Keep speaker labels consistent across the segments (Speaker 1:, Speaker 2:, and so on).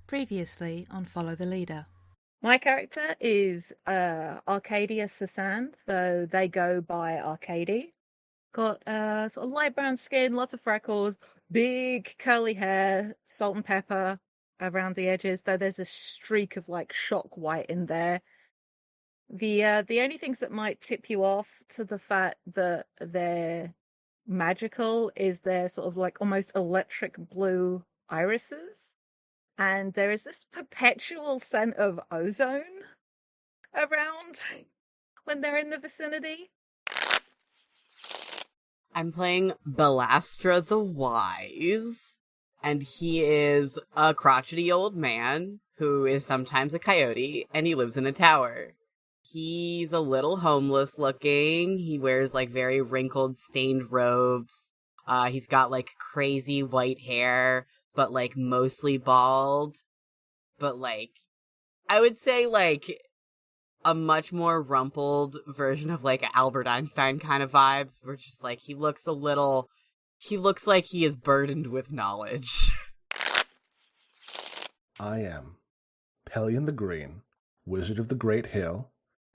Speaker 1: Previously on Follow the Leader.
Speaker 2: My character is Arcadia Sasan, though they go by Arcady. Got sort of light brown skin, lots of freckles, big curly hair, salt and pepper around the edges, though there's a streak of like shock white in there. The only things that might tip you off to the fact that they're magical is their sort of like almost electric blue irises. And there is this perpetual scent of ozone around when they're in the vicinity.
Speaker 3: I'm playing Belastra the Wise, and he is a crotchety old man who is sometimes a coyote, and he lives in a tower. He's a little homeless looking. He wears like very wrinkled, stained robes. He's got like crazy white hair, but like mostly bald. But like, I would say like a much more rumpled version of like Albert Einstein kind of vibes, where just like he looks like he is burdened with knowledge.
Speaker 4: I am Pelion the Green, Wizard of the Great Hill,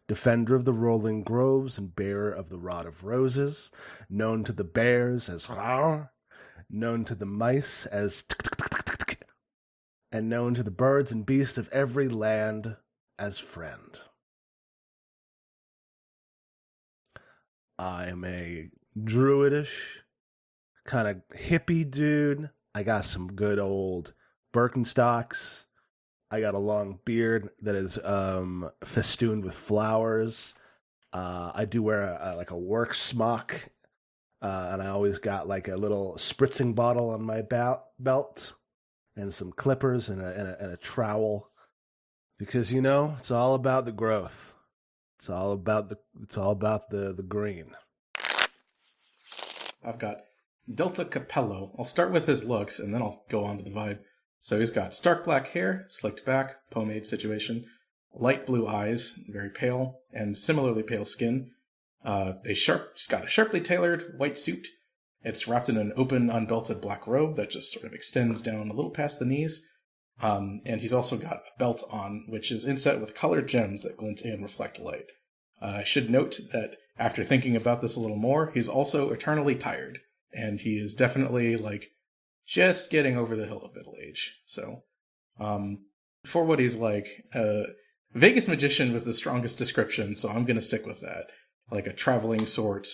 Speaker 4: Defender of the Rolling Groves and Bearer of the Rod of Roses, known to the bears as Rar, known to the mice as Tuk, and known to the birds and beasts of every land as Friend. I am a druidish, kind of hippie dude. I got some good old Birkenstocks. I got a long beard that is festooned with flowers. I do wear a work smock, and I always got like a little spritzing bottle on my belt, and some clippers and a trowel, because it's all about the growth. It's all about the green.
Speaker 5: I've got Delta Capello. I'll start with his looks, and then I'll go on to the vibe. So he's got stark black hair, slicked back, pomade situation, light blue eyes, very pale, and similarly pale skin. He's got a sharply tailored white suit. It's wrapped in an open, unbelted black robe that just sort of extends down a little past the knees. And he's also got a belt on, which is inset with colored gems that glint and reflect light. I should note that after thinking about this a little more, he's also eternally tired, and he is definitely, like, just getting over the hill of middle age. So, for what he's like, Vegas Magician was the strongest description, so I'm going to stick with that. Like a traveling sort,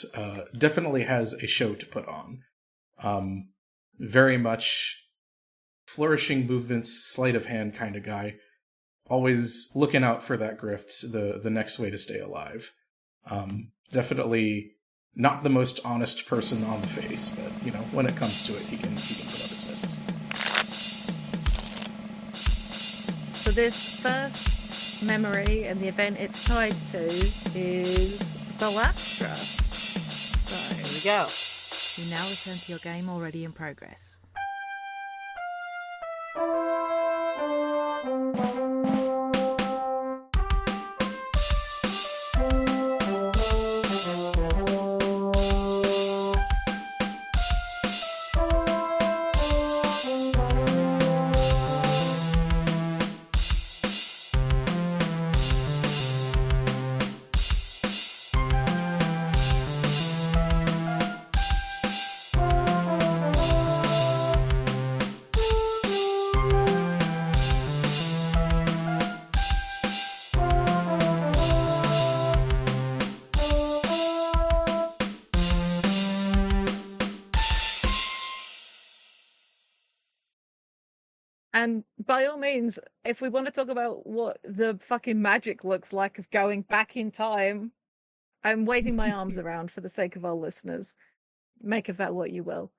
Speaker 5: definitely has a show to put on. Very much flourishing movements, sleight of hand kind of guy. Always looking out for that grift, the next way to stay alive. Definitely not the most honest person on the face, but when it comes to it, he can put up his fists.
Speaker 2: So this first memory and the event it's tied to is Belastra. So
Speaker 3: Here we go.
Speaker 1: You now return to your game already in progress. And by all means, if we want to talk about what the fucking magic looks like of going back in time, I'm waving my arms around for the sake of our listeners. Make of that what you will.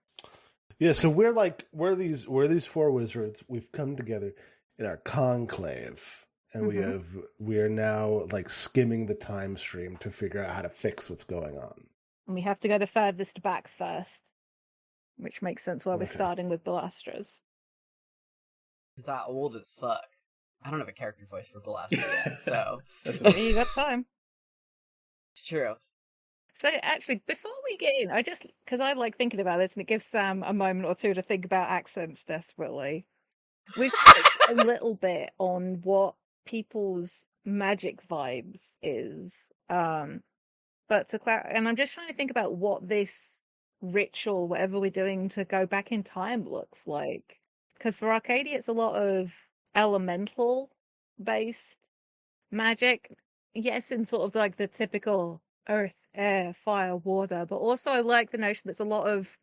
Speaker 4: Yeah, so we're these four wizards. We've come together in our conclave, and we are now like skimming the time stream to figure out how to fix what's going on.
Speaker 2: And we have to go the furthest back first, which makes sense why we're
Speaker 4: Okay.
Speaker 2: starting with Belastras.
Speaker 3: He's that old as fuck. I don't have a character voice for Belastra yet, so
Speaker 5: That's
Speaker 2: You got time.
Speaker 3: it's true.
Speaker 2: So actually, before we get in, because I like thinking about this, and it gives Sam a moment or two to think about accents desperately. we've touched a little bit on what people's magic vibes is. But to clarify, and I'm just trying to think about what this ritual, whatever we're doing to go back in time, looks like. Because for Arcadia, it's a lot of elemental based magic. Yes, in sort of like the typical earth, air, fire, water, but also I like the notion that's a lot of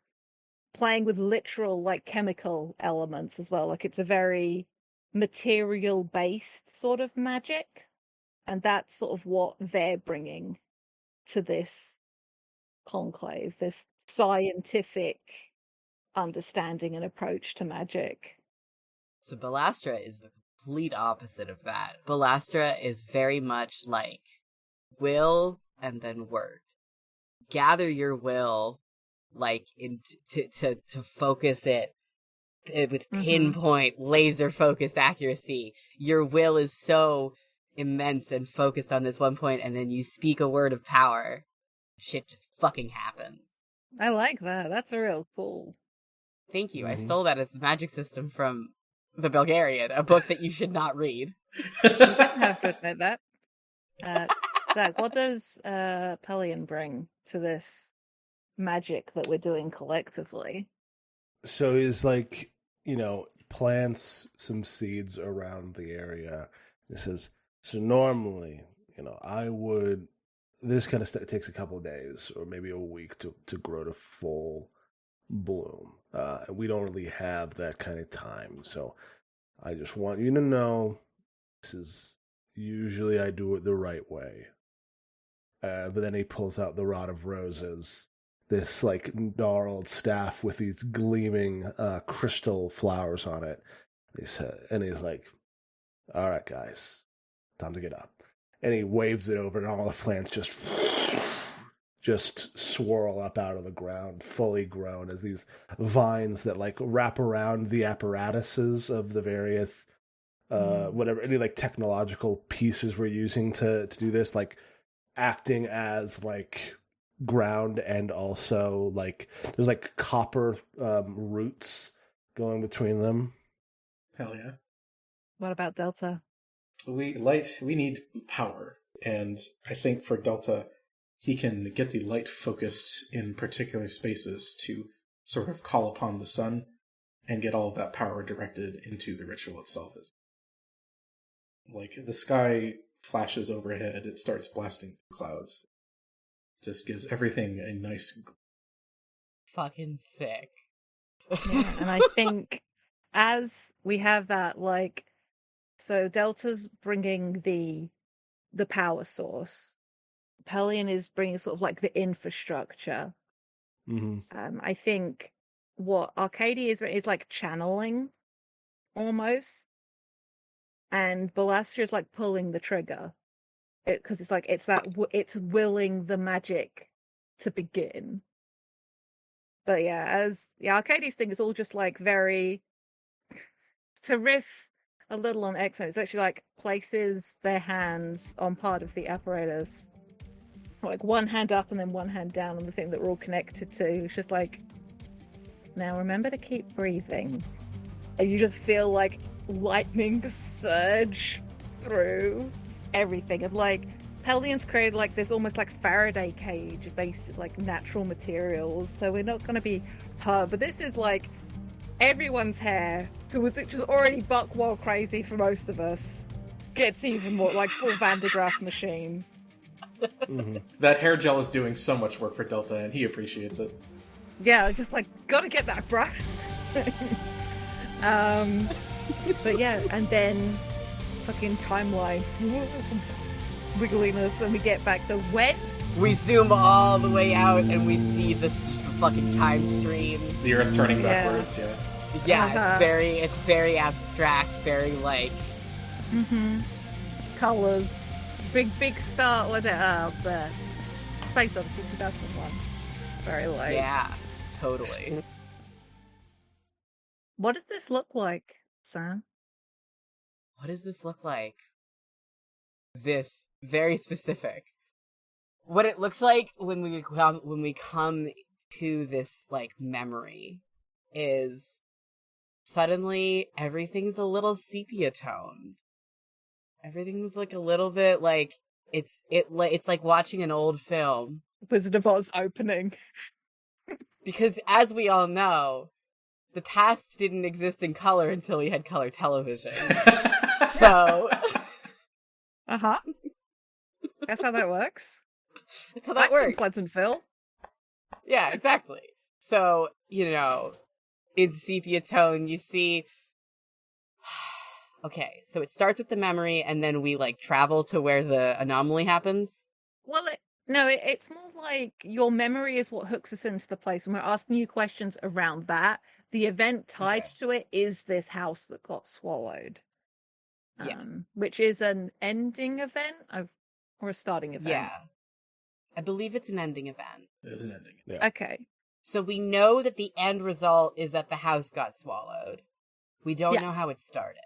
Speaker 2: playing with literal, like chemical elements as well. Like it's a very material based sort of magic. And that's sort of what they're bringing to this conclave, this scientific understanding and approach to magic.
Speaker 3: So Balastra is the complete opposite of that. Balastra is very much like will and then word. Gather your will, like to focus it with pinpoint, laser focused accuracy. Your will is so immense and focused on this one point, and then you speak a word of power. Shit just fucking happens.
Speaker 2: I like that. That's real cool.
Speaker 3: Thank you. I stole that as the magic system from The Bulgarian, a book that you should not read.
Speaker 2: You don't have to admit that. Zach, what does Pelion bring to this magic that we're doing collectively?
Speaker 4: So he's like, plants some seeds around the area. He says, so normally, I would, this kind of stuff takes a couple of days or maybe a week to grow to full bloom. We don't really have that kind of time. So I just want you to know this is usually I do it the right way. But then he pulls out the Rod of Roses, this like gnarled staff with these gleaming crystal flowers on it. And he's like, all right, guys, time to get up. And he waves it over and all the plants just swirl up out of the ground, fully grown as these vines that like wrap around the apparatuses of the various whatever, any like technological pieces we're using to do this, like acting as like ground, and also like there's like copper roots going between them.
Speaker 5: Hell yeah.
Speaker 2: What about Delta?
Speaker 5: We need power, and I think for Delta, he can get the light focused in particular spaces to sort of call upon the sun and get all of that power directed into the ritual itself. Like the sky flashes overhead, it starts blasting clouds. Just gives everything a nice...
Speaker 3: Fucking sick.
Speaker 2: Yeah, and I think as we have that, like, so Delta's bringing the power source. Pelion is bringing sort of like the infrastructure. I think what Arcadia is like channeling almost, and Balastra is like pulling the trigger because it's like it's willing the magic to begin. But yeah, Arcadia's thing is all just like very to riff a little on Exo. It's actually like places their hands on part of the apparatus, like one hand up and then one hand down on the thing that we're all connected to. It's just like, now remember to keep breathing. And you just feel like lightning surge through everything. And like, Pelion's created like this almost like Faraday cage based in like natural materials. So we're not going to be hurt. But this is like everyone's hair, which is already buck wild crazy for most of us, gets even more like full Van de Graaff machine.
Speaker 5: That hair gel is doing so much work for Delta, and he appreciates it.
Speaker 2: Yeah, just like gotta get that, bruh. But yeah, and then fucking timeline wiggliness, and we get back to when
Speaker 3: we zoom all the way out and we see the fucking time streams.
Speaker 5: The Earth turning backwards, yeah.
Speaker 3: Yeah, it's very abstract, very like
Speaker 2: colors. Big start, was it? The Space Odyssey 2001. Very like.
Speaker 3: Yeah, totally.
Speaker 2: What does this look like, Sam?
Speaker 3: What does this look like? This very specific. What it looks like when we come to this like memory is suddenly everything's a little sepia toned. Everything's like a little bit like it's like watching an old film.
Speaker 2: Wizard of Oz opening.
Speaker 3: Because as we all know, the past didn't exist in color until we had color television. So
Speaker 2: Uh-huh. That's how that works.
Speaker 3: that's how that
Speaker 2: That's in
Speaker 3: works.
Speaker 2: Pleasantville.
Speaker 3: Yeah, exactly. So, you know, in sepia tone, you see. Okay, so it starts with the memory, and then we like travel to where the anomaly happens.
Speaker 2: Well, it's more like your memory is what hooks us into the place, and we're asking you questions around that. The event tied
Speaker 3: Okay.
Speaker 2: to it is this house that got swallowed.
Speaker 3: Yes.
Speaker 2: Which is an ending event or a starting event.
Speaker 3: Yeah. I believe it's an ending event.
Speaker 5: There's an ending.
Speaker 4: Yeah.
Speaker 2: Okay.
Speaker 3: So we know that the end result is that the house got swallowed. We don't
Speaker 2: Yeah.
Speaker 3: know how it started.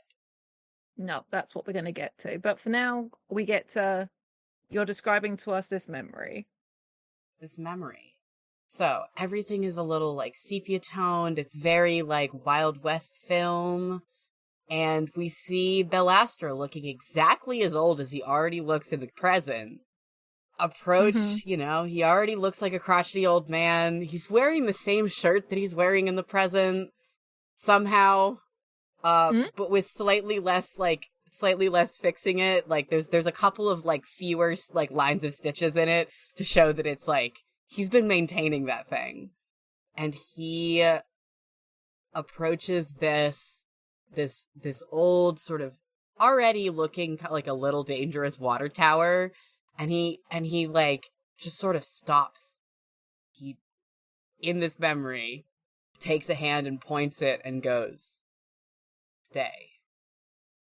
Speaker 2: No, that's what we're going to get to. But for now, we get to you're describing to us this memory.
Speaker 3: This memory. So everything is a little like sepia toned. It's very like Wild West film. And we see Belastra looking exactly as old as he already looks in the present. Approach, you know, he already looks like a crotchety old man. He's wearing the same shirt that he's wearing in the present somehow. But with slightly less fixing it. Like there's a couple of like fewer like lines of stitches in it to show that it's like he's been maintaining that thing. And he approaches this old sort of already looking like a little dangerous water tower, and he like just sort of stops. He, in this memory, takes a hand and points it and goes, "Stay."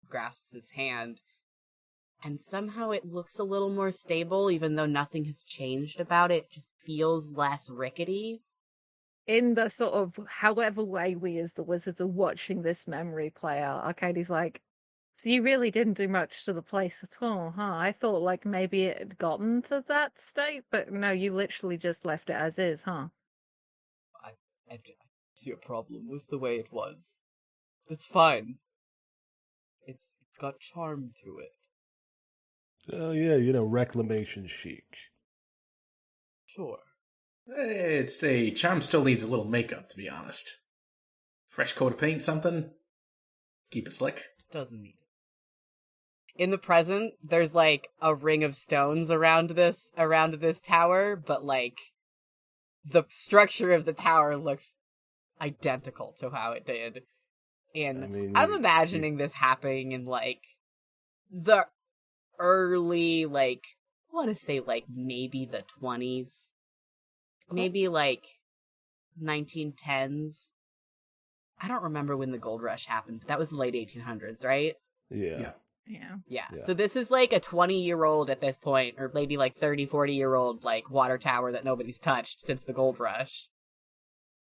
Speaker 3: Grasps his hand, and somehow it looks a little more stable, even though nothing has changed about it. It just feels less rickety.
Speaker 2: In the sort of however way we as the wizards are watching this memory play out, Arcadie's like, so you really didn't do much to the place at all, huh? I thought like maybe it had gotten to that state, but no, you literally just left it as is, huh?
Speaker 3: I see a problem with the way it was. It's fine. It's got charm to it.
Speaker 4: Oh, yeah, you know, reclamation chic.
Speaker 3: Sure.
Speaker 5: It's a charm still needs a little makeup, to be honest. Fresh coat of paint, something. Keep it slick.
Speaker 3: Doesn't need it. In the present, there's like a ring of stones around this tower, but like the structure of the tower looks identical to how it did. And
Speaker 4: I mean,
Speaker 3: I'm imagining this happening in like the early, like, I want to say like maybe the 20s. Maybe like 1910s. I don't remember when the gold rush happened, but that was the late 1800s, right?
Speaker 4: Yeah.
Speaker 2: Yeah.
Speaker 3: Yeah.
Speaker 4: Yeah.
Speaker 3: So this is like a 20-year-old at this point, or maybe like 30, 40-year-old like water tower that nobody's touched since the gold rush.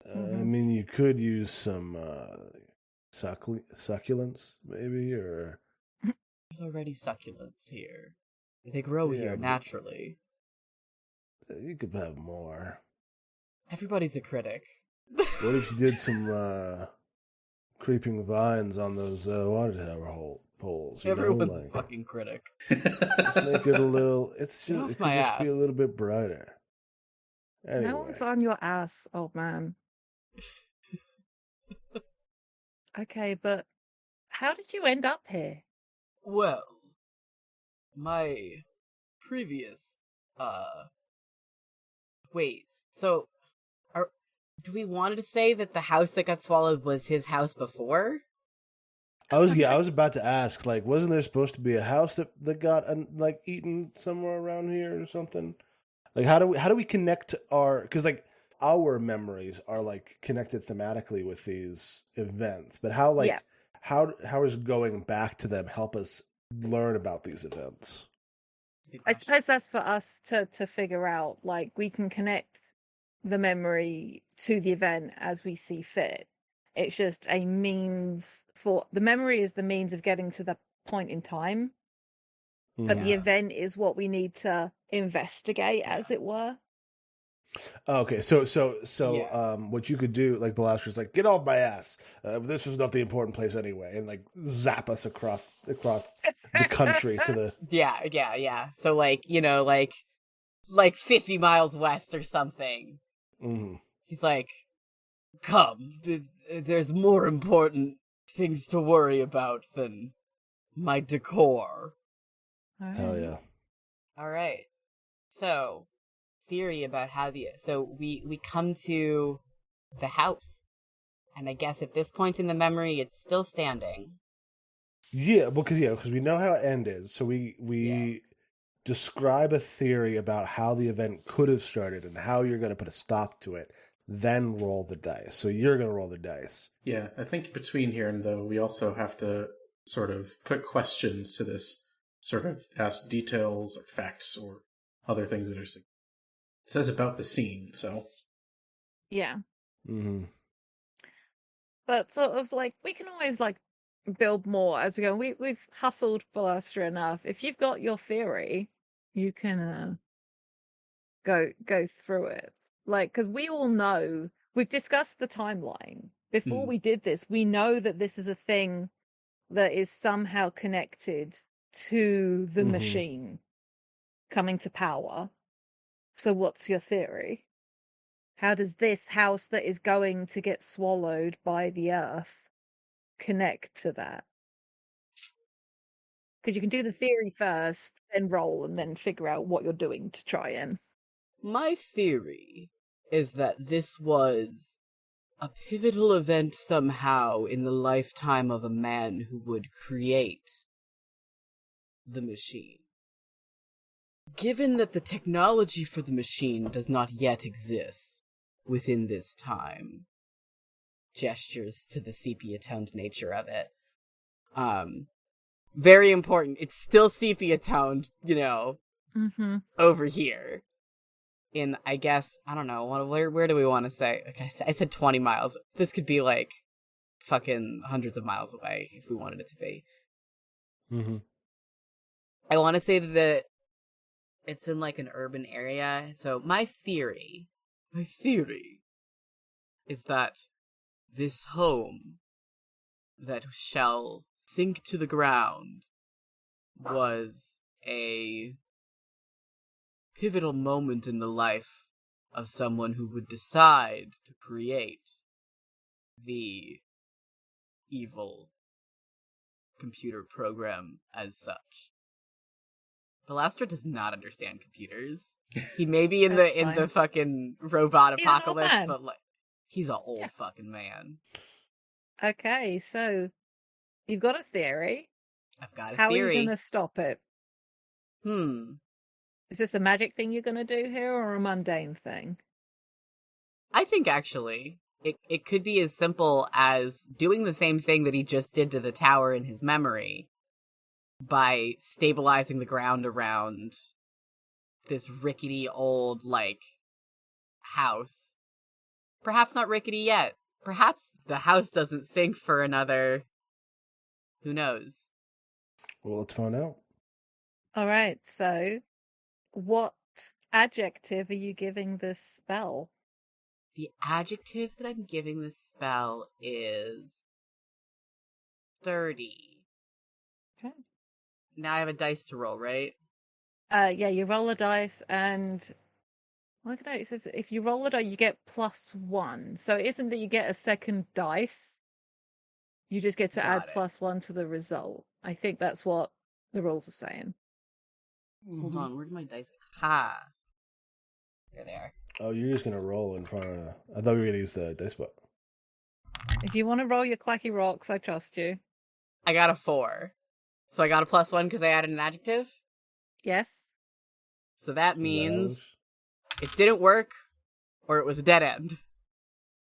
Speaker 4: I mean, you could use some succulents, maybe, or...
Speaker 3: There's already succulents here. They grow
Speaker 4: Yeah,
Speaker 3: here
Speaker 4: but-
Speaker 3: naturally.
Speaker 4: You could have more.
Speaker 3: Everybody's a critic.
Speaker 4: What if you did some creeping vines on those water tower poles? You know,
Speaker 3: Everyone's a
Speaker 4: like,
Speaker 3: fucking critic.
Speaker 4: just make it a little. It's
Speaker 3: Get
Speaker 4: just,
Speaker 3: off
Speaker 4: it could
Speaker 3: my
Speaker 4: just be a
Speaker 3: ass.
Speaker 4: little bit brighter. Anyway,
Speaker 2: No one's on your ass, old man. Okay, but how did you end up here?
Speaker 3: Well, my previous, wait, so, do we want to say that the house that got swallowed was his house before?
Speaker 4: I was about to ask, like, wasn't there supposed to be a house that got like eaten somewhere around here or something? Like, how do we connect because like our memories are like connected thematically with these events, but how like
Speaker 2: Yeah.
Speaker 4: how is going back to them help us learn about these events?
Speaker 2: I suppose that's for us to figure out. Like, we can connect the memory to the event as we see fit. It's just a means for the memory is the means of getting to the point in time, but the
Speaker 5: Yeah.
Speaker 2: event is what we need to investigate, as it were.
Speaker 4: Okay, so
Speaker 3: Yeah.
Speaker 4: what you could do, like Belastro's like, get off my ass. This is not the important place anyway, and like zap us across the country to the.
Speaker 3: Yeah. So like, like 50 miles west or something.
Speaker 4: Mhm.
Speaker 3: He's like, come, there's more important things to worry about than my decor.
Speaker 4: Hell yeah.
Speaker 3: All right. So, theory about how so we come to the house. And I guess at this point in the memory it's still standing.
Speaker 4: Yeah, because we know how it ended, so we describe a theory about how the event could have started and how you're going to put a stop to it. Then roll the dice. So you're going to roll the dice.
Speaker 5: Yeah, I think between here and though, we also have to sort of put questions to this, sort of ask details or facts or other things that are. It says about the scene, so.
Speaker 1: Yeah.
Speaker 4: Mm-hmm.
Speaker 1: But sort of like we can always like build more as we go. We've hustled Balastra enough. If you've got your theory, you can go through it. Like, because we all know we've discussed the timeline before we did this. We know that this is a thing that is somehow connected to the machine coming to power. So, what's your theory? How does this house that is going to get swallowed by the earth connect to that? Because you can do the theory first, then roll, and then figure out what you're doing to try and.
Speaker 3: My theory is that this was a pivotal event somehow in the lifetime of a man who would create the machine. Given that the technology for the machine does not yet exist within this time, gestures to the sepia-toned nature of it. Very important. It's still sepia-toned, over here. In, I guess, I don't know, where do we want to say? Okay, I said 20 miles. This could be like fucking hundreds of miles away if we wanted it to be.
Speaker 4: Mm-hmm.
Speaker 3: I want to say that it's in like an urban area. So my theory is that this home that shall sink to the ground was a pivotal moment in the life of someone who would decide to create the evil computer program as such. Balastra does not understand computers. He may be in the fucking robot
Speaker 1: He's an old
Speaker 3: apocalypse,
Speaker 1: man.
Speaker 3: but like he's an old fucking man.
Speaker 1: Okay, so you've got a theory.
Speaker 3: I've got a
Speaker 1: How
Speaker 3: theory.
Speaker 1: are you going to stop it? Is this a magic thing you're going to do here or a mundane thing?
Speaker 3: I think actually it could be as simple as doing the same thing that he just did to the tower in his memory by stabilizing the ground around this rickety old, like, house. Perhaps not rickety yet. Perhaps the house doesn't sink for another... Who knows?
Speaker 4: Well, let's find out.
Speaker 1: All right, so what adjective are you giving this spell?
Speaker 3: The adjective that I'm giving this spell is sturdy.
Speaker 1: Okay.
Speaker 3: Now I have a dice to roll, right?
Speaker 1: Yeah, you roll a dice and look at it. It says if you roll a die, you get +1. So it isn't that you get a second dice. You just get to add +1 to the result. I think that's what the rules are saying.
Speaker 3: Hold on, where did my dice? Ha! There they are.
Speaker 4: Oh, you're just gonna roll in front of. I thought we were gonna use the dice book.
Speaker 1: If you want to roll your clacky rocks, I trust you.
Speaker 3: I got a 4. So I got a +1 because I added an adjective?
Speaker 1: Yes.
Speaker 3: So that means it didn't work, or it was a dead end.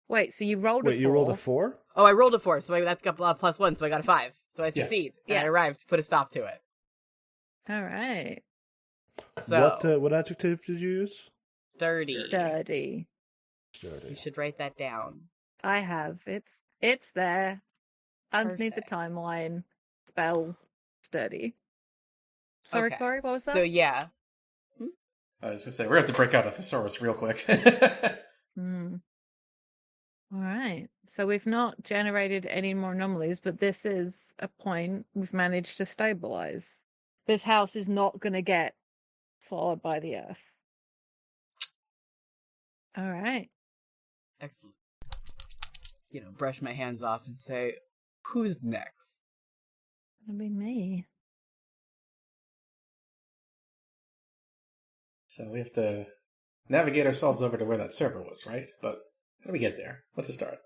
Speaker 1: Wait, so you rolled a 4?
Speaker 4: Wait, you rolled a 4?
Speaker 3: Oh, I rolled a 4, so that's got +1, so I got a 5. So I succeed, and I arrived to put a stop to it.
Speaker 1: All right.
Speaker 3: So
Speaker 4: what adjective did you use?
Speaker 1: Sturdy.
Speaker 3: You should write that down.
Speaker 1: I have. It's there. Underneath the timeline. Spell sturdy. Sorry,
Speaker 3: Okay.
Speaker 1: Corey, what was that?
Speaker 3: So yeah.
Speaker 5: I was going to say, we're going to have to break out a thesaurus real quick.
Speaker 2: Hmm. All right. So we've not generated any more anomalies, but this is a point we've managed to stabilize. This house is not going to get swallowed by the earth. All right.
Speaker 3: Excellent. Brush my hands off and say, who's next?
Speaker 2: That'd be me.
Speaker 5: So we have to navigate ourselves over to where that server was, right? But how do we get there? What's the start?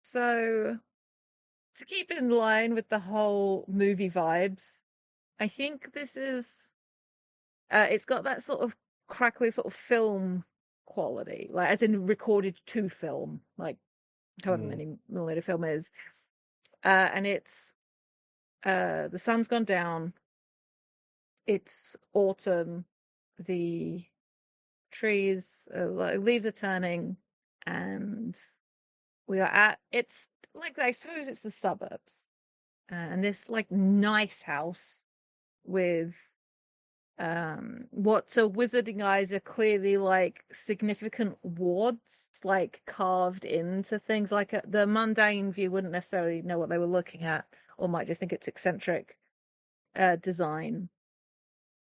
Speaker 2: So, to keep in line with the whole movie vibes, I think this is. It's got that sort of crackly sort of film quality, like as in recorded to film, like however many millimeter film is. And it's the sun's gone down. It's autumn. The trees, leaves are turning, and we are at. It's like I suppose it's the suburbs, and this like nice house with what to wizarding eyes are clearly like significant wards like carved into things. Like the mundane view wouldn't necessarily know what they were looking at, or might just think it's eccentric design.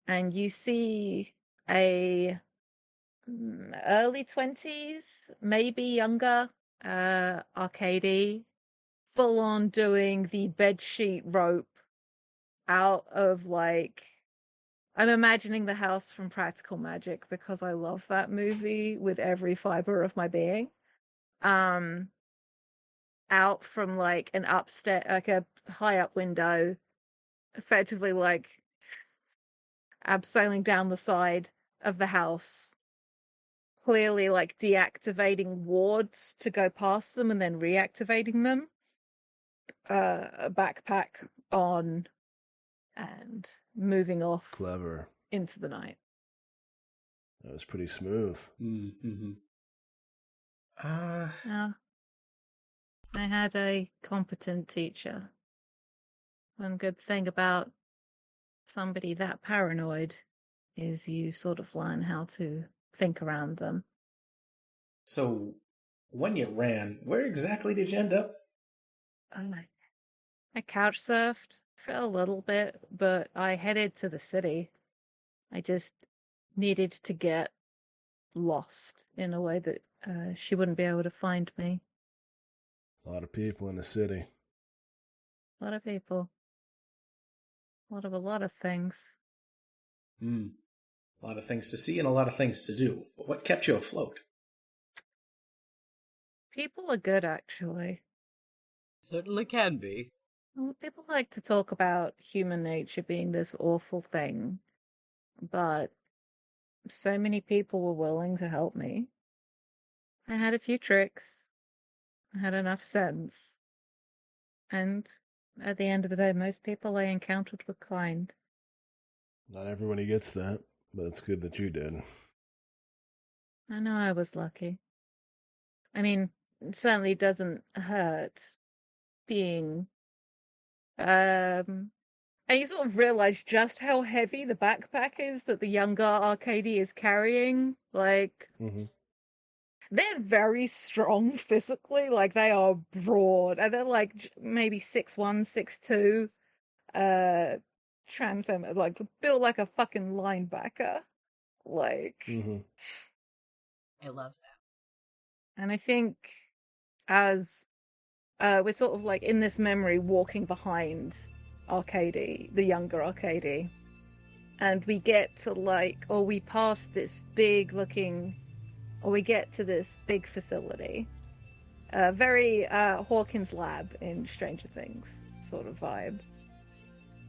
Speaker 2: And you see a early 20s, maybe younger, Arcady, full on doing the bedsheet rope out of like. I'm imagining the house from Practical Magic because I love that movie with every fiber of my being. Out from like an upstairs, like a high up window, effectively like abseiling down the side of the house, clearly like deactivating wards to go past them and then reactivating them. A backpack on and moving off
Speaker 4: Clever.
Speaker 2: into the night.
Speaker 4: That was pretty smooth.
Speaker 5: Mm-hmm.
Speaker 2: I had a competent teacher. One good thing about somebody that paranoid is you sort of learn how to think around them.
Speaker 5: So, when you ran, where exactly did you end up?
Speaker 2: I couch surfed for a little bit, but I headed to the city. I just needed to get lost in a way that she wouldn't be able to find me.
Speaker 4: A lot of people in the city.
Speaker 2: A lot of people. A lot of things.
Speaker 5: A lot of things to see and a lot of things to do. But what kept you afloat?
Speaker 2: People are good, actually.
Speaker 3: Certainly can be.
Speaker 2: Well, people like to talk about human nature being this awful thing, but so many people were willing to help me. I had a few tricks. I had enough sense. And at the end of the day, most people I encountered were kind.
Speaker 4: Not everybody gets that, but it's good that you did.
Speaker 2: I know I was lucky. I mean, it certainly doesn't hurt being and you sort of realize just how heavy the backpack is that the younger Arcady is carrying. Like, they're very strong physically. Like, they are broad. And they're like maybe 6'1", 6'2". Trans them, like, built like a fucking linebacker. Like,
Speaker 3: I love that.
Speaker 2: and I think as we're sort of like in this memory walking behind Arcady, the younger Arcady, and we get to like, or we pass this big looking, or we get to this big facility, very Hawkins Lab in Stranger Things sort of vibe,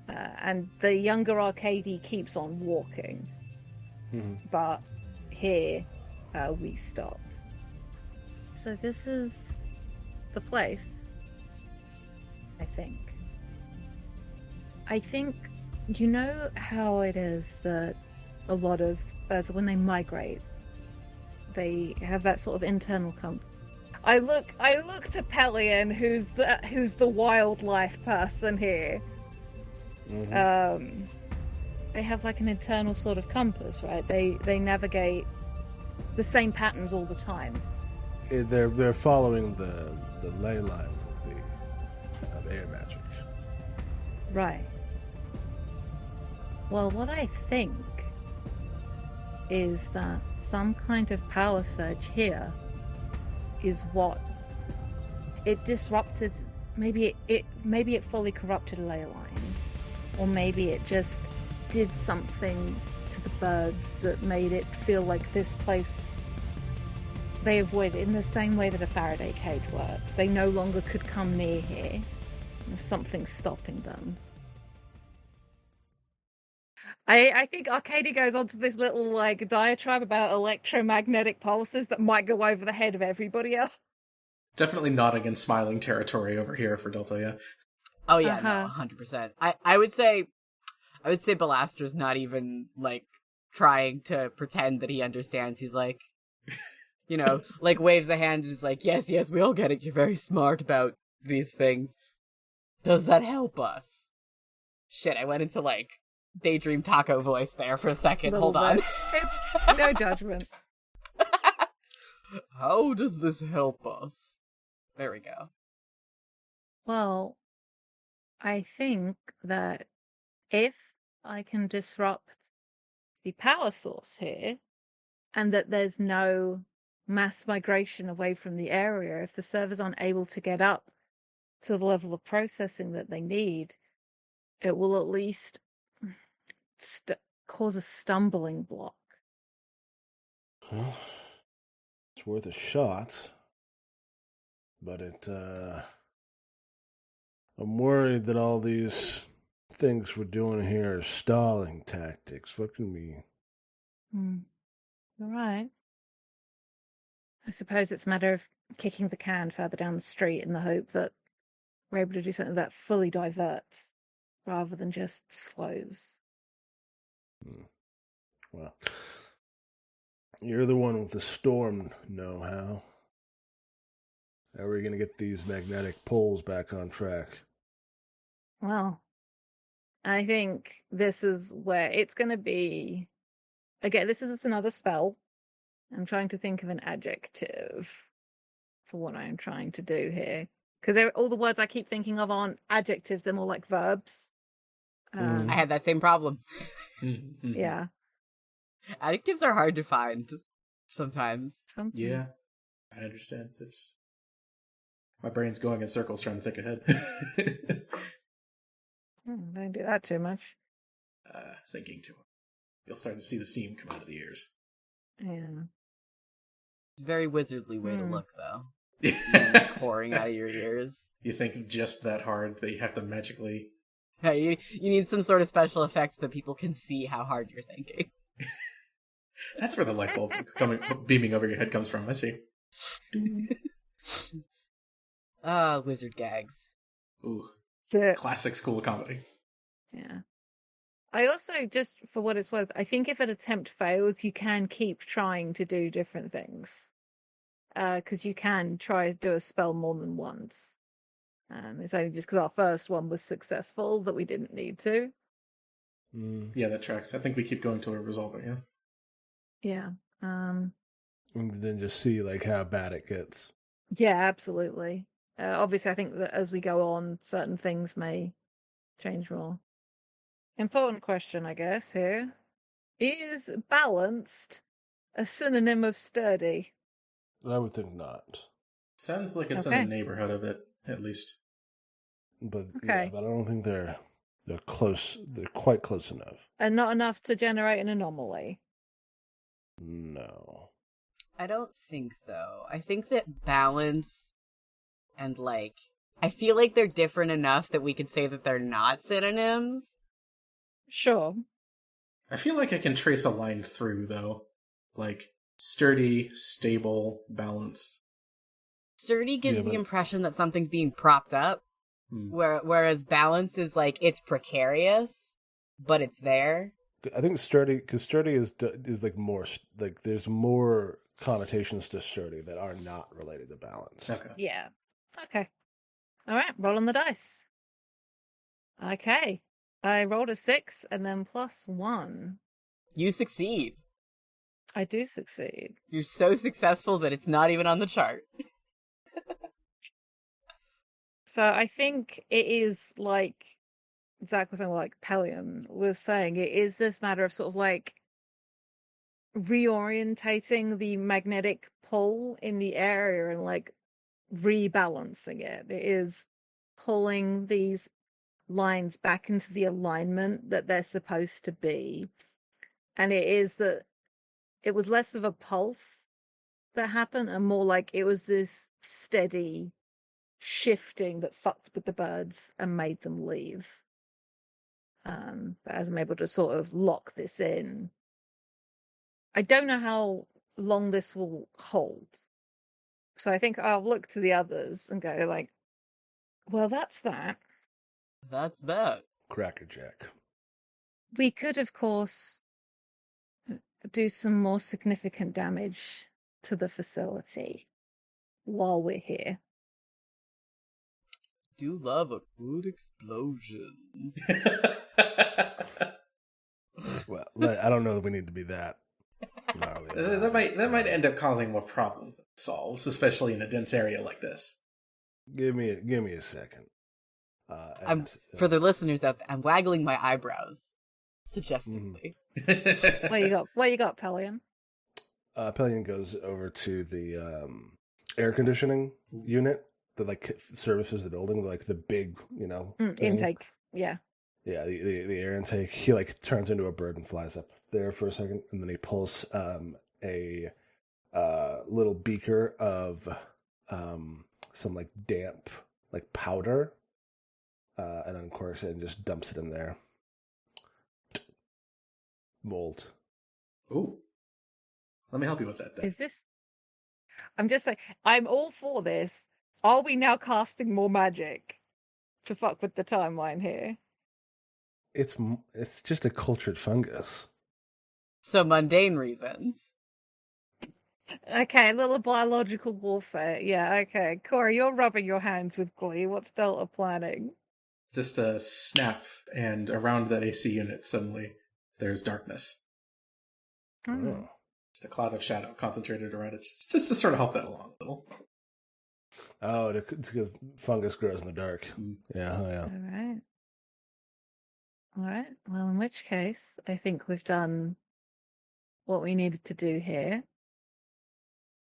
Speaker 2: and the younger Arcady keeps on walking, but here we stop. So this is the place, I think. You know how it is that a lot of birds, when they migrate, they have that sort of internal compass. I look to Pelion, who's the wildlife person here. they have like an internal sort of compass, right? They navigate the same patterns all the time.
Speaker 4: They're following the ley lines of air magic.
Speaker 2: Right. Well, what I think is that some kind of power surge here is what it disrupted. Maybe it fully corrupted a ley line, or maybe it just did something to the birds that made it feel like this place they avoid, in the same way that a Faraday cage works. They no longer could come near here. There's something stopping them. I think Arcady goes on to this little like diatribe about electromagnetic pulses that might go over the head of everybody else.
Speaker 5: Definitely nodding and smiling territory over here for Delta, yeah.
Speaker 3: Oh yeah, no, 100%. I would say Balastra's not even like trying to pretend that he understands. He's like, you know, like waves a hand and is like, yes, we all get it. You're very smart about these things. Does that help us? Shit, I went into like Daydream Taco voice there for a second. Hold on.
Speaker 2: It's no judgment.
Speaker 3: How does this help us? There we go.
Speaker 2: Well, I think that if I can disrupt the power source here, and that there's no mass migration away from the area, if the servers aren't able to get up to the level of processing that they need, it will at least cause a stumbling block.
Speaker 4: Well, it's worth a shot, but I'm worried that all these things we're doing here are stalling tactics. What can we...
Speaker 2: All right. I suppose it's a matter of kicking the can further down the street in the hope that we're able to do something that fully diverts rather than just slows.
Speaker 4: Well, you're the one with the storm know-how. How are we going to get these magnetic poles back on track?
Speaker 2: Well, I think this is where it's going to be. Again, this is another spell. I'm trying to think of an adjective for what I'm trying to do here. Because all the words I keep thinking of aren't adjectives, they're more like verbs.
Speaker 3: I had that same problem.
Speaker 2: Yeah.
Speaker 3: Adjectives are hard to find sometimes.
Speaker 5: Yeah, I understand. It's my brain's going in circles trying to think ahead.
Speaker 2: Don't do that too much.
Speaker 5: Thinking too much. You'll start to see the steam come out of the ears.
Speaker 2: Yeah.
Speaker 3: Very wizardly way to look, though. Pouring out of your ears.
Speaker 5: You think just that hard that you have to magically...
Speaker 3: Yeah, you need some sort of special effects that people can see how hard you're thinking.
Speaker 5: That's where the light bulb beaming over your head comes from. I see.
Speaker 3: Wizard gags.
Speaker 5: Ooh.
Speaker 2: Shit.
Speaker 5: Classic School of Comedy.
Speaker 2: Yeah. I also, just for what it's worth, I think if an attempt fails, you can keep trying to do different things. Because you can try to do a spell more than once. It's only just because our first one was successful that we didn't need to.
Speaker 5: Yeah, that tracks. I think we keep going till we resolve it, yeah?
Speaker 2: Yeah.
Speaker 4: And then just see like how bad it gets.
Speaker 2: Yeah, absolutely. Obviously, I think that as we go on, certain things may change more. Important question, I guess, here. Is balanced a synonym of sturdy?
Speaker 4: I would think not.
Speaker 5: Sounds like it's in the neighborhood of it, at least.
Speaker 4: But yeah, but I don't think they're close. They're quite close enough.
Speaker 2: And not enough to generate an anomaly.
Speaker 4: No.
Speaker 3: I don't think so. I think that balance and like I feel like they're different enough that we could say that they're not synonyms.
Speaker 2: Sure.
Speaker 5: I feel like I can trace a line through, though. Like, sturdy, stable, balance.
Speaker 3: Sturdy gives the impression that something's being propped up, whereas balance is like, it's precarious, but it's there.
Speaker 4: I think sturdy, because sturdy is like more, like there's more connotations to sturdy that are not related to balance.
Speaker 5: Okay.
Speaker 2: Yeah. Okay. All right, rolling the dice. Okay. I rolled a 6 and then +1.
Speaker 3: You succeed.
Speaker 2: I do succeed.
Speaker 3: You're so successful that it's not even on the chart.
Speaker 2: So I think it is like Zach was saying, like Pelion was saying, it is this matter of sort of like reorientating the magnetic pull in the area and like rebalancing it. It is pulling these lines back into the alignment that they're supposed to be. And it is that it was less of a pulse that happened and more like it was this steady shifting that fucked with the birds and made them leave. But as I'm able to sort of lock this in, I don't know how long this will hold. So I think I'll look to the others and go like, well, that's that.
Speaker 3: That's that.
Speaker 4: Crackerjack.
Speaker 2: We could, of course, do some more significant damage to the facility while we're here.
Speaker 3: Do love a good explosion.
Speaker 4: Well, I don't know that we need to be that gnarly.
Speaker 5: That might end up causing more problems than it solves, especially in a dense area like this.
Speaker 4: Give me a second.
Speaker 3: For the listeners out there, I'm waggling my eyebrows suggestively.
Speaker 2: What you got, Pelion?
Speaker 4: Pelion goes over to the air conditioning unit that like services the building, like the big, thing.
Speaker 2: Intake. Yeah.
Speaker 4: Yeah, the air intake. He like turns into a bird and flies up there for a second, and then he pulls a little beaker of some like damp like powder, and uncorks it and just dumps it in there. Mold.
Speaker 5: Ooh. Let me help you with that then.
Speaker 2: Is this? I'm just saying, I'm all for this. Are we now casting more magic to fuck with the timeline here?
Speaker 4: It's just a cultured fungus.
Speaker 3: So mundane reasons.
Speaker 2: Okay, a little biological warfare. Yeah, okay. Corey, you're rubbing your hands with glee. What's Delta planning?
Speaker 5: Just a snap, and around that AC unit, suddenly there's darkness.
Speaker 4: Oh.
Speaker 5: Just a cloud of shadow concentrated around it, just to sort of help that along a little.
Speaker 4: Oh, because fungus grows in the dark. Yeah, oh yeah.
Speaker 2: All right. Well, in which case, I think we've done what we needed to do here.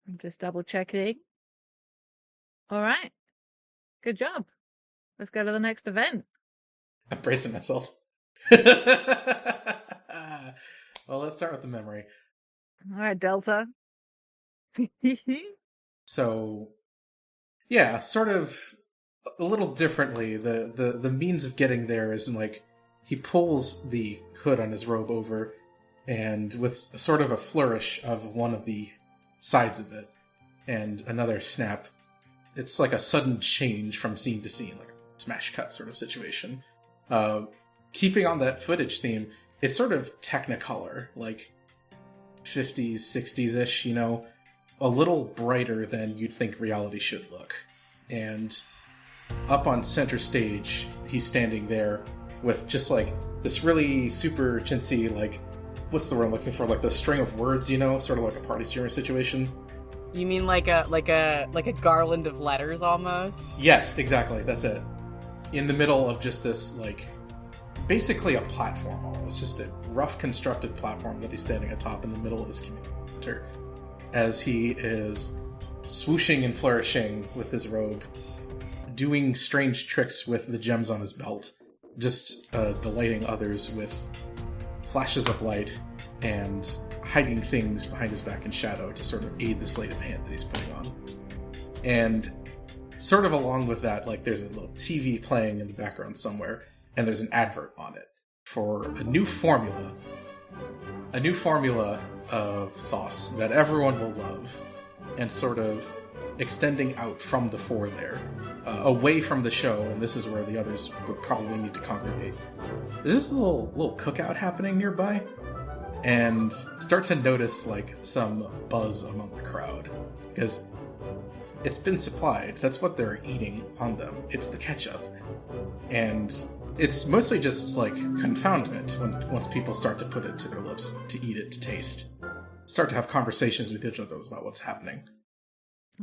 Speaker 2: I'm just double checking. All right. Good job. Let's go to the next event.
Speaker 5: I'm bracing myself. Well, let's start with the memory.
Speaker 2: All right, Delta.
Speaker 5: So, yeah, sort of a little differently. The means of getting there is like he pulls the hood on his robe over, and with sort of a flourish of one of the sides of it, and another snap, it's like a sudden change from scene to scene, like a smash cut sort of situation. Keeping on that footage theme, it's sort of Technicolor, like 50s, 60s-ish, a little brighter than you'd think reality should look. And up on center stage, he's standing there with just like this really super chintzy, like, what's the word I'm looking for? Like the string of words, sort of like a party streamer situation.
Speaker 3: You mean like a garland of letters almost?
Speaker 5: Yes, exactly. That's it. In the middle of just this, like, basically a platform almost, just a rough constructed platform that he's standing atop in the middle of this community center, as he is swooshing and flourishing with his robe, doing strange tricks with the gems on his belt, just delighting others with flashes of light and hiding things behind his back in shadow to sort of aid the sleight of hand that he's putting on. And sort of along with that, like, there's a little TV playing in the background somewhere, and there's an advert on it for a new formula of sauce that everyone will love, and sort of extending out from the four there, away from the show, and this is where the others would probably need to congregate. There's this little cookout happening nearby, and start to notice like some buzz among the crowd, because it's been supplied. That's what they're eating on them. It's the ketchup. And it's mostly just like confoundment once people start to put it to their lips, to eat it, to taste. Start to have conversations with each other about what's happening.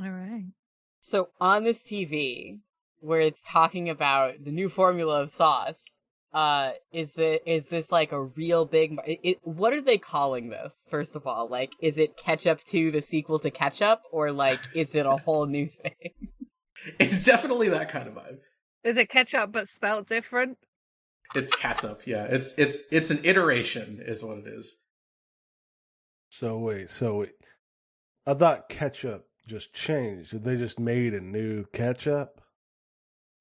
Speaker 1: All right.
Speaker 3: So on this TV, where it's talking about the new formula of sauce, is this like a real big? What are they calling this? First of all, like, is it Ketchup 2, the sequel to Ketchup, or like, is it a whole new thing?
Speaker 5: It's definitely that kind of vibe.
Speaker 1: Is it ketchup but spelled different?
Speaker 5: It's catsup, yeah. It's an iteration, is what it is.
Speaker 4: So wait. I thought ketchup just changed. They just made a new ketchup?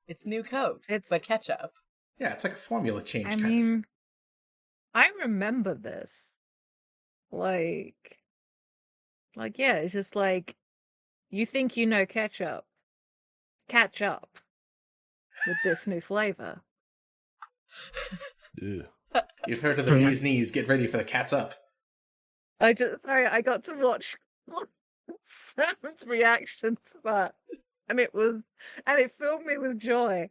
Speaker 3: It's new Coke.
Speaker 1: It's-
Speaker 3: but ketchup.
Speaker 5: Yeah, it's like a formula change.
Speaker 1: I
Speaker 5: kind
Speaker 1: mean, I remember this. Like, yeah, it's just like, you think you know ketchup. Catch up with this new flavor.
Speaker 4: Ew.
Speaker 5: of. You've heard of the bee's knees. Get ready for the cat's up.
Speaker 1: I got to watch Sam's reaction to that. And it filled me with joy.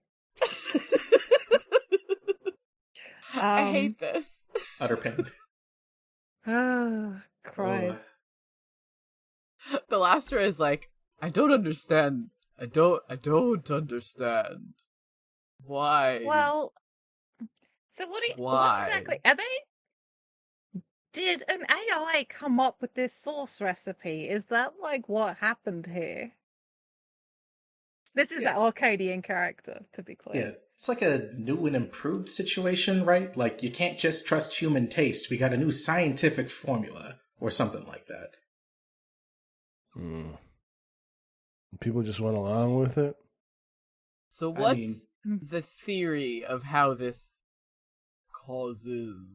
Speaker 3: I hate this.
Speaker 5: Utter pain.
Speaker 1: Ah, Christ.
Speaker 3: Belastra is like, I don't understand. I don't understand. Why?
Speaker 1: Well, so what
Speaker 3: Why?
Speaker 1: exactly are they? Did an AI come up with this sauce recipe? Is that like what happened here? This is
Speaker 5: Yeah.
Speaker 1: an Arcadian character, to be clear.
Speaker 5: Yeah, it's like a new and improved situation, right? Like, you can't just trust human taste. We got a new scientific formula, or something like that.
Speaker 4: Hmm. People just went along with it?
Speaker 3: So
Speaker 5: I
Speaker 3: what's
Speaker 5: mean-
Speaker 3: the theory of how this causes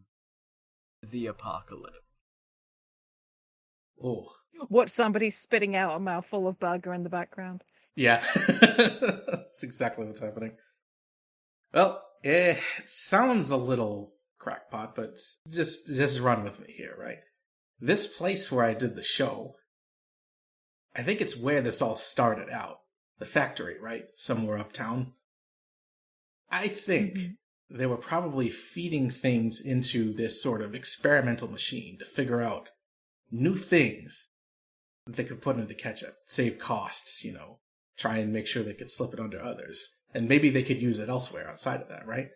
Speaker 3: the apocalypse?
Speaker 5: Oh,
Speaker 1: What, somebody's spitting out a mouthful of burger in the background?
Speaker 5: yeah. That's exactly what's happening. Well, it sounds a little crackpot, but just run with me here, right? This place where I did the show, I think it's where this all started out. The factory, right? Somewhere uptown. I think they were probably feeding things into this sort of experimental machine to figure out new things that they could put into ketchup, save costs, try and make sure they could slip it onto others. And maybe they could use it elsewhere outside of that, right?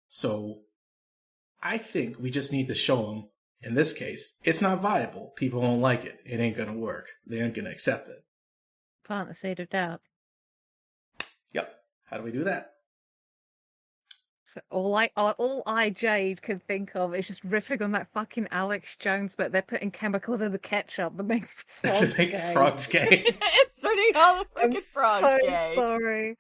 Speaker 5: So I think we just need to show them, in this case, it's not viable. People won't like it. It ain't gonna work. They ain't gonna accept it.
Speaker 1: Plant the seed of doubt.
Speaker 5: Yep. How do we do that?
Speaker 1: So all I Jade can think of is just riffing on that fucking Alex Jones, but they're putting chemicals in the ketchup that makes
Speaker 5: To
Speaker 1: frogs
Speaker 5: make the
Speaker 1: gay.
Speaker 5: frogs gay.
Speaker 3: It's turning all the
Speaker 1: I'm
Speaker 3: fucking frogs
Speaker 1: so
Speaker 3: gay.
Speaker 1: sorry.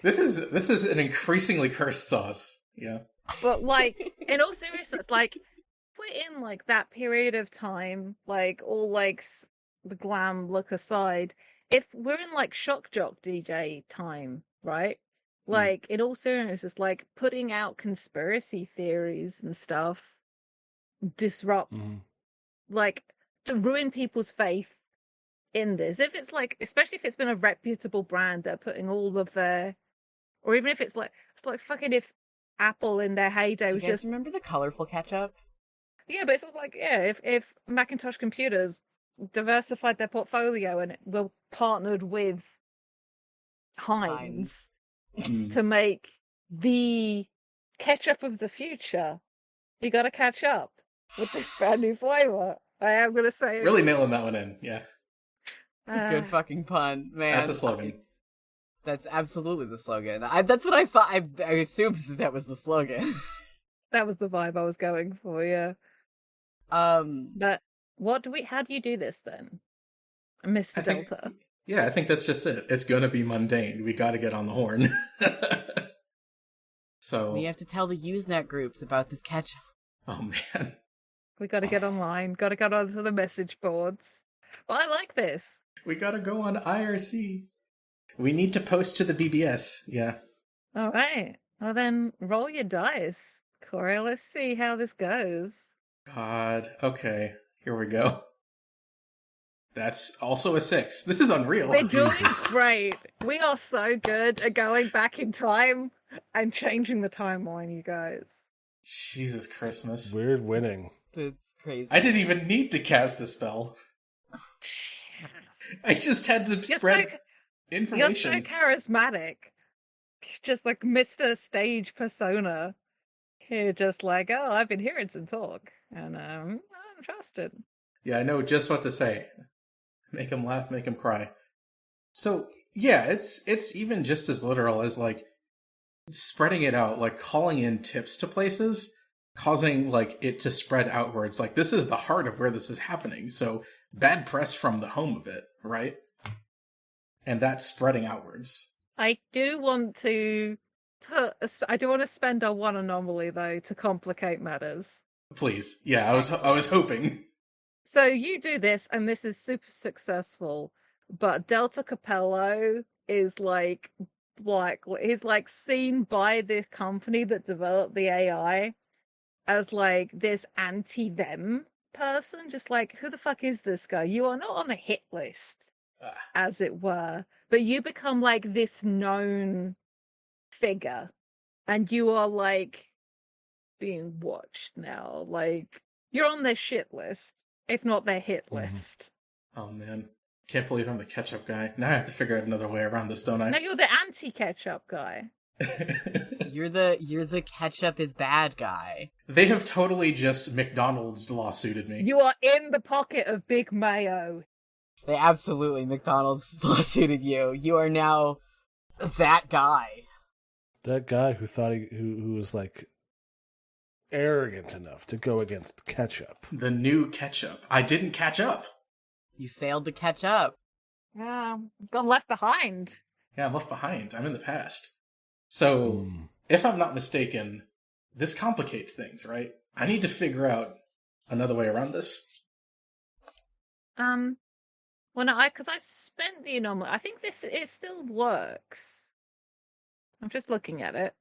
Speaker 5: This is an increasingly cursed sauce. Yeah.
Speaker 1: But like, in all seriousness, like, we're in like that period of time, like all like the glam look aside. If we're in like shock jock DJ time, right? Like, in all seriousness, like putting out conspiracy theories and stuff disrupt, like, to ruin people's faith in this. If it's like, especially if it's been a reputable brand, they're putting all of their, or even if it's like fucking if Apple in their heyday
Speaker 3: Do you
Speaker 1: was
Speaker 3: guys
Speaker 1: just,
Speaker 3: remember the colorful ketchup?
Speaker 1: yeah, but it's all like, yeah, if Macintosh Computers diversified their portfolio and were partnered with Heinz to make the ketchup of the future, you got to catch up with this brand new flavor. I am going to say it.
Speaker 5: Really nailing that one in. Yeah.
Speaker 3: It's a good fucking pun, man.
Speaker 5: That's a slogan.
Speaker 3: That's absolutely the slogan. That's what I thought. I assumed that was the slogan.
Speaker 1: That was the vibe I was going for, yeah. But how do you do this then, Mr.
Speaker 5: I think-
Speaker 1: Delta?
Speaker 5: Yeah, I think that's just it. It's gonna be mundane. We gotta get on the horn. So,
Speaker 3: We have to tell the Usenet groups about this ketchup.
Speaker 5: oh man.
Speaker 1: We got to get online, got to get onto the message boards. But I like this.
Speaker 5: We gotta go on IRC. We need to post to the BBS. Yeah.
Speaker 1: All right. Well, then roll your dice, Corey. Let's see how this goes.
Speaker 5: God. Okay. Here we go. That's also a 6. This is unreal.
Speaker 1: We're doing
Speaker 4: Jesus.
Speaker 1: great. We are so good at going back in time and changing the timeline, you guys.
Speaker 5: Jesus Christmas.
Speaker 4: We're winning.
Speaker 3: It's crazy.
Speaker 5: I didn't even need to cast a spell. I just had to spread
Speaker 1: You're
Speaker 5: information.
Speaker 1: so charismatic. Just like Mr. Stage persona. You're just like, oh, I've been hearing some talk. And I'm trusted.
Speaker 5: Yeah, I know just what to say. Make him laugh, make him cry. So, yeah, it's even just as literal as, like, spreading it out, like, calling in tips to places, causing, like, it to spread outwards. Like, this is the heart of where this is happening, so bad press from the home a bit, right? And that's spreading outwards.
Speaker 1: I do want to spend our one anomaly, though, to complicate matters.
Speaker 5: Please. Yeah, I was hoping.
Speaker 1: So you do this, and this is super successful, but Delta Capello is he's like seen by the company that developed the AI as like this anti-them person, just like, who the fuck is this guy? You are not on a hit list, as it were, but you become like this known figure, and you are like being watched now. Like, you're on their shit list, if not their hit list.
Speaker 5: Oh, man. Can't believe I'm the ketchup guy. Now I have to figure out another way around this, don't I?
Speaker 1: No, you're the anti-ketchup guy.
Speaker 3: You're the ketchup is bad guy.
Speaker 5: They have totally just McDonald's lawsuited me.
Speaker 1: You are in the pocket of Big Mayo.
Speaker 3: They absolutely McDonald's lawsuited you. You are now that guy.
Speaker 4: That guy who thought who was like arrogant enough to go against ketchup.
Speaker 5: The new ketchup. I didn't catch up.
Speaker 3: You failed to catch up.
Speaker 1: Yeah, gone left behind.
Speaker 5: Yeah, I'm left behind. I'm in the past. So, if I'm not mistaken, this complicates things, right? I need to figure out another way around this.
Speaker 1: Well, no, because I've spent the anomaly. I think it still works. I'm just looking at it.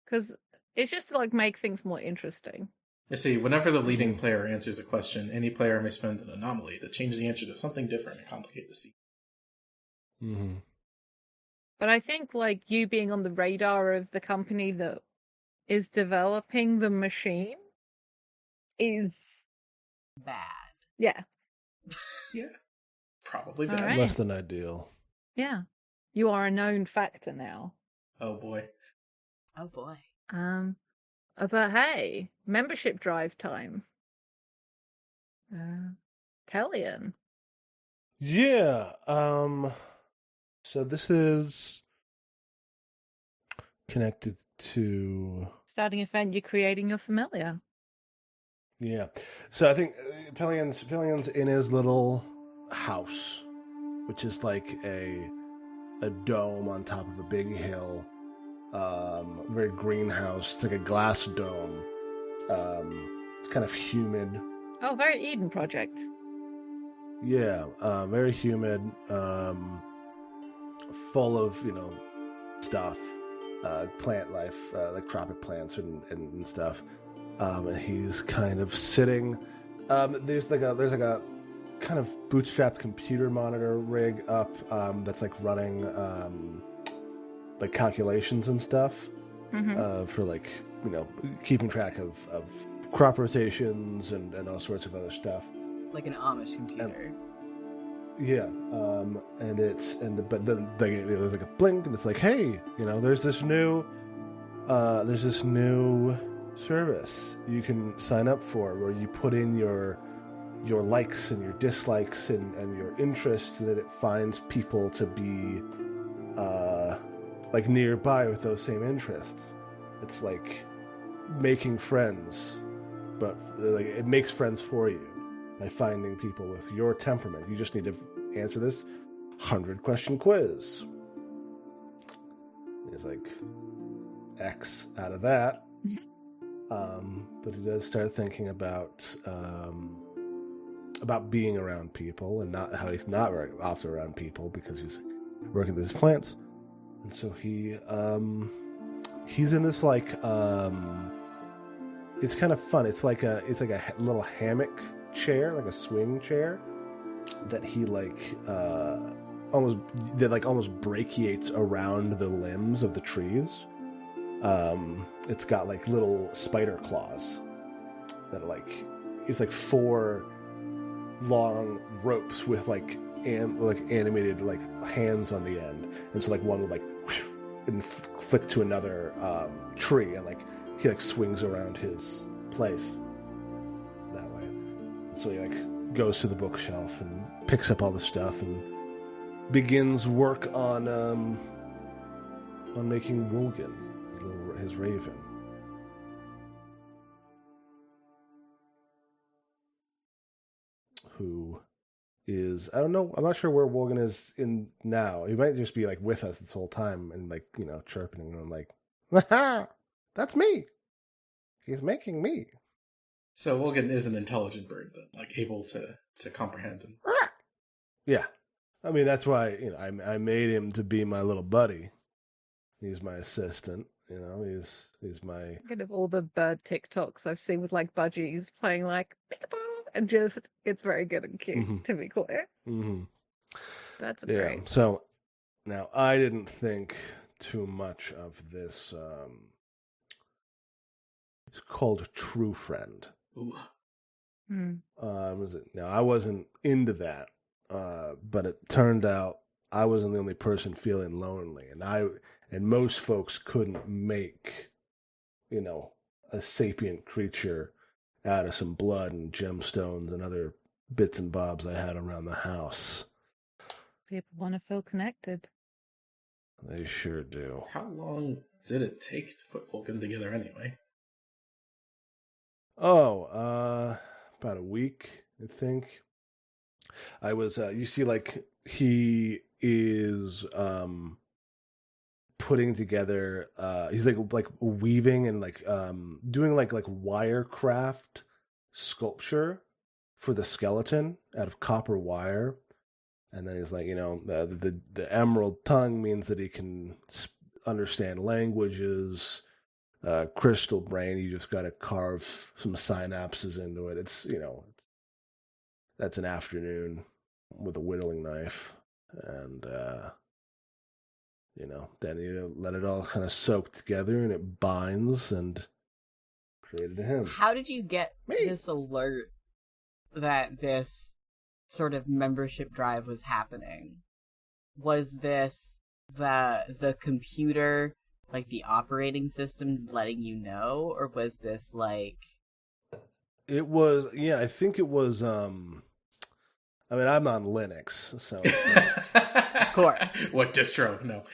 Speaker 1: Because it's just to, like, make things more interesting.
Speaker 5: You see, whenever the leading player answers a question, any player may spend an anomaly to change the answer to something different and complicate the sequence.
Speaker 4: Mm-hmm.
Speaker 1: But I think, like, you being on the radar of the company that is developing the machine is
Speaker 3: Bad.
Speaker 1: yeah.
Speaker 5: Yeah. Probably
Speaker 1: All
Speaker 5: bad.
Speaker 1: right.
Speaker 4: Less than ideal.
Speaker 1: Yeah. You are a known factor now.
Speaker 5: Oh boy.
Speaker 3: Oh boy.
Speaker 1: But hey, membership drive time. Kellyan.
Speaker 4: Yeah. So this is connected to.
Speaker 1: Starting event, you're creating your familiar.
Speaker 4: Yeah. So I think Pellion's in his little house, which is like a dome on top of a big hill. Very greenhouse. It's like a glass dome. It's kind of humid.
Speaker 1: Oh, very Eden Project.
Speaker 4: Yeah, very humid. Full of stuff, plant life, like tropic plants and stuff. And he's kind of sitting. There's like a kind of bootstrapped computer monitor rig up that's like running like calculations and stuff for like keeping track of crop rotations and all sorts of other stuff.
Speaker 3: Like an Amish computer.
Speaker 4: But then there's like a blink and it's like, hey, there's this new service you can sign up for where you put in your likes and your dislikes and your interests, and that it finds people to be like nearby with those same interests. It's like making friends, but like it makes friends for you by finding people with your temperament. You just need to answer this 100-question quiz. He's like X out of that. But he does start thinking about being around people, and not how he's not very often around people because he's working with his plants. And so he's in this like it's kind of fun. It's like a little hammock chair, like a swing chair, that he almost brachiates around the limbs of the trees. It's got like little spider claws that are it's like 4 long ropes with animated hands on the end, and so one would and flick to another tree, and he swings around his place that way. So he goes to the bookshelf and picks up all the stuff and begins work on making Wolgan, his raven. Who is, I don't know, I'm not sure where Wolgan is in now. He might just be with us this whole time and chirping, and I'm like, ha, that's me. He's making me.
Speaker 5: So Wolgan is an intelligent bird, then, able to comprehend him.
Speaker 4: Yeah. I mean, that's why, I made him to be my little buddy. He's my assistant, he's my...
Speaker 2: Kind of all the bird TikToks I've seen with budgies playing peekaboo, and just, it's very good and cute, to be clear.
Speaker 4: Mm-hmm.
Speaker 2: That's great.
Speaker 4: So, now, I didn't think too much of this, it's called True Friend.
Speaker 5: Ooh.
Speaker 4: Was it? Now, I wasn't into that, but it turned out I wasn't the only person feeling lonely, and most folks couldn't make, a sapient creature out of some blood and gemstones and other bits and bobs I had around the house.
Speaker 2: People want to feel connected.
Speaker 4: They sure do.
Speaker 5: How long did it take to put Wolgan together anyway?
Speaker 4: Oh, about a week, I think. I was, you see, he is, putting together, he's weaving and doing wirecraft sculpture for the skeleton out of copper wire. And then he's the emerald tongue means that he can understand languages. Crystal brain, you just got to carve some synapses into it. It's, that's an afternoon with a whittling knife. And, then you let it all kind of soak together and it binds and created him.
Speaker 3: How did you get this alert that this sort of membership drive was happening? Was this the computer, the operating system letting you know, or was this
Speaker 4: It was, yeah, I think it was, I mean, I'm on Linux, so.
Speaker 3: Of course.
Speaker 5: What distro? No.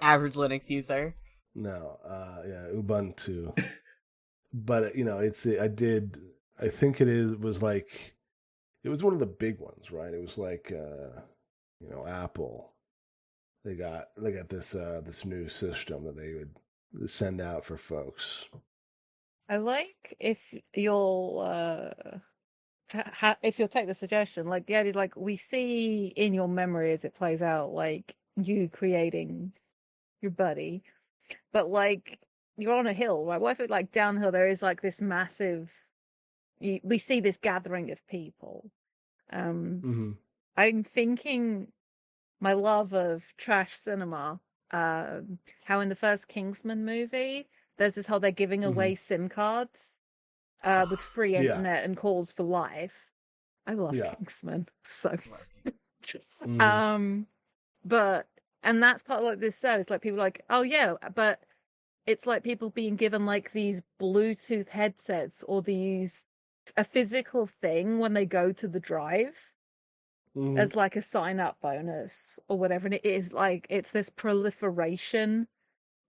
Speaker 3: Average Linux user?
Speaker 4: No, yeah, Ubuntu. But, I think it was one of the big ones, right? It was Apple. They got this new system that they would send out for folks.
Speaker 2: I like if you'll take the suggestion, the idea is we see in your memory as it plays out, you creating your buddy, but you're on a hill, right? What if it downhill there is this massive, we see this gathering of people. I'm thinking my love of trash cinema, how in the first Kingsman movie, there's this whole they're giving away SIM cards with free internet and calls for life. I love Kingsman so much. And that's part of this service. People oh yeah, but it's people being given these Bluetooth headsets or a physical thing when they go to the drive. As a sign up bonus or whatever. And it is it's this proliferation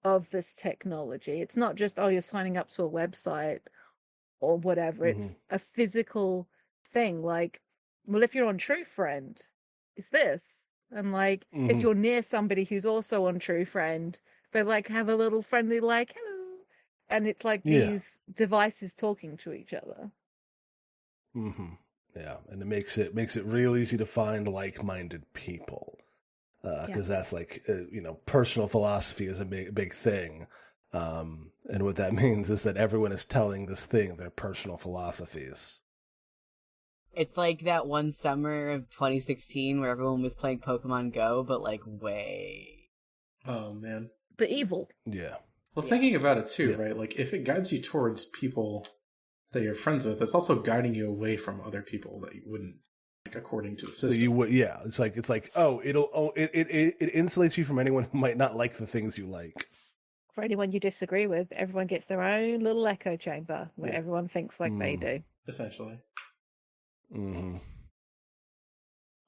Speaker 2: of this technology. It's not just, you're signing up to a website or whatever. It's a physical thing. If you're on True Friend, it's this. And if you're near somebody who's also on True Friend, they have a little friendly hello. And it's these devices talking to each other.
Speaker 4: Yeah, and it makes it real easy to find like-minded people, because that's personal philosophy is a big thing, and what that means is that everyone is telling this thing their personal philosophies.
Speaker 3: It's like that one summer of 2016 where everyone was playing Pokemon Go, but like way.
Speaker 5: Oh man.
Speaker 2: But evil.
Speaker 4: Yeah.
Speaker 5: Well,
Speaker 3: Yeah.
Speaker 5: thinking about it too,
Speaker 4: Yeah.
Speaker 5: right? Like if it guides you towards people that you're friends with, it's also guiding you away from other people that you wouldn't, like, according to the
Speaker 4: So
Speaker 5: system.
Speaker 4: you would, yeah. It's like it insulates you from anyone who might not like the things you like.
Speaker 2: For anyone you disagree with, everyone gets their own little echo chamber where
Speaker 5: Yeah.
Speaker 2: everyone thinks like they
Speaker 4: Mm.
Speaker 2: do.
Speaker 5: Essentially.
Speaker 4: Mm-hmm.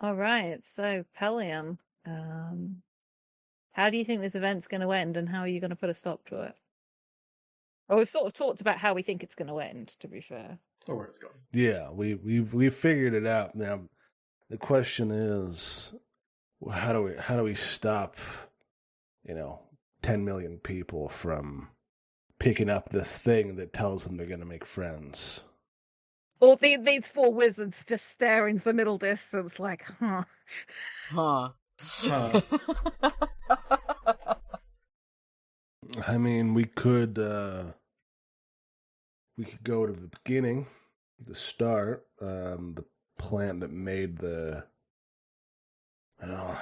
Speaker 2: All right, so Pelion, how do you think this event's going to end, and how are you going to put a stop to it? Well, we've sort of talked about how we think it's going to end, to be fair.
Speaker 5: Or where it's going.
Speaker 4: Yeah, we've figured it out. Now the question is, how do we stop, 10 million people from picking up this thing that tells them they're going to make friends?
Speaker 2: Or these four wizards just stare into the middle distance like, huh.
Speaker 3: Huh.
Speaker 5: Huh.
Speaker 4: I mean, we could go to the beginning, the start, the plant that made the.
Speaker 3: But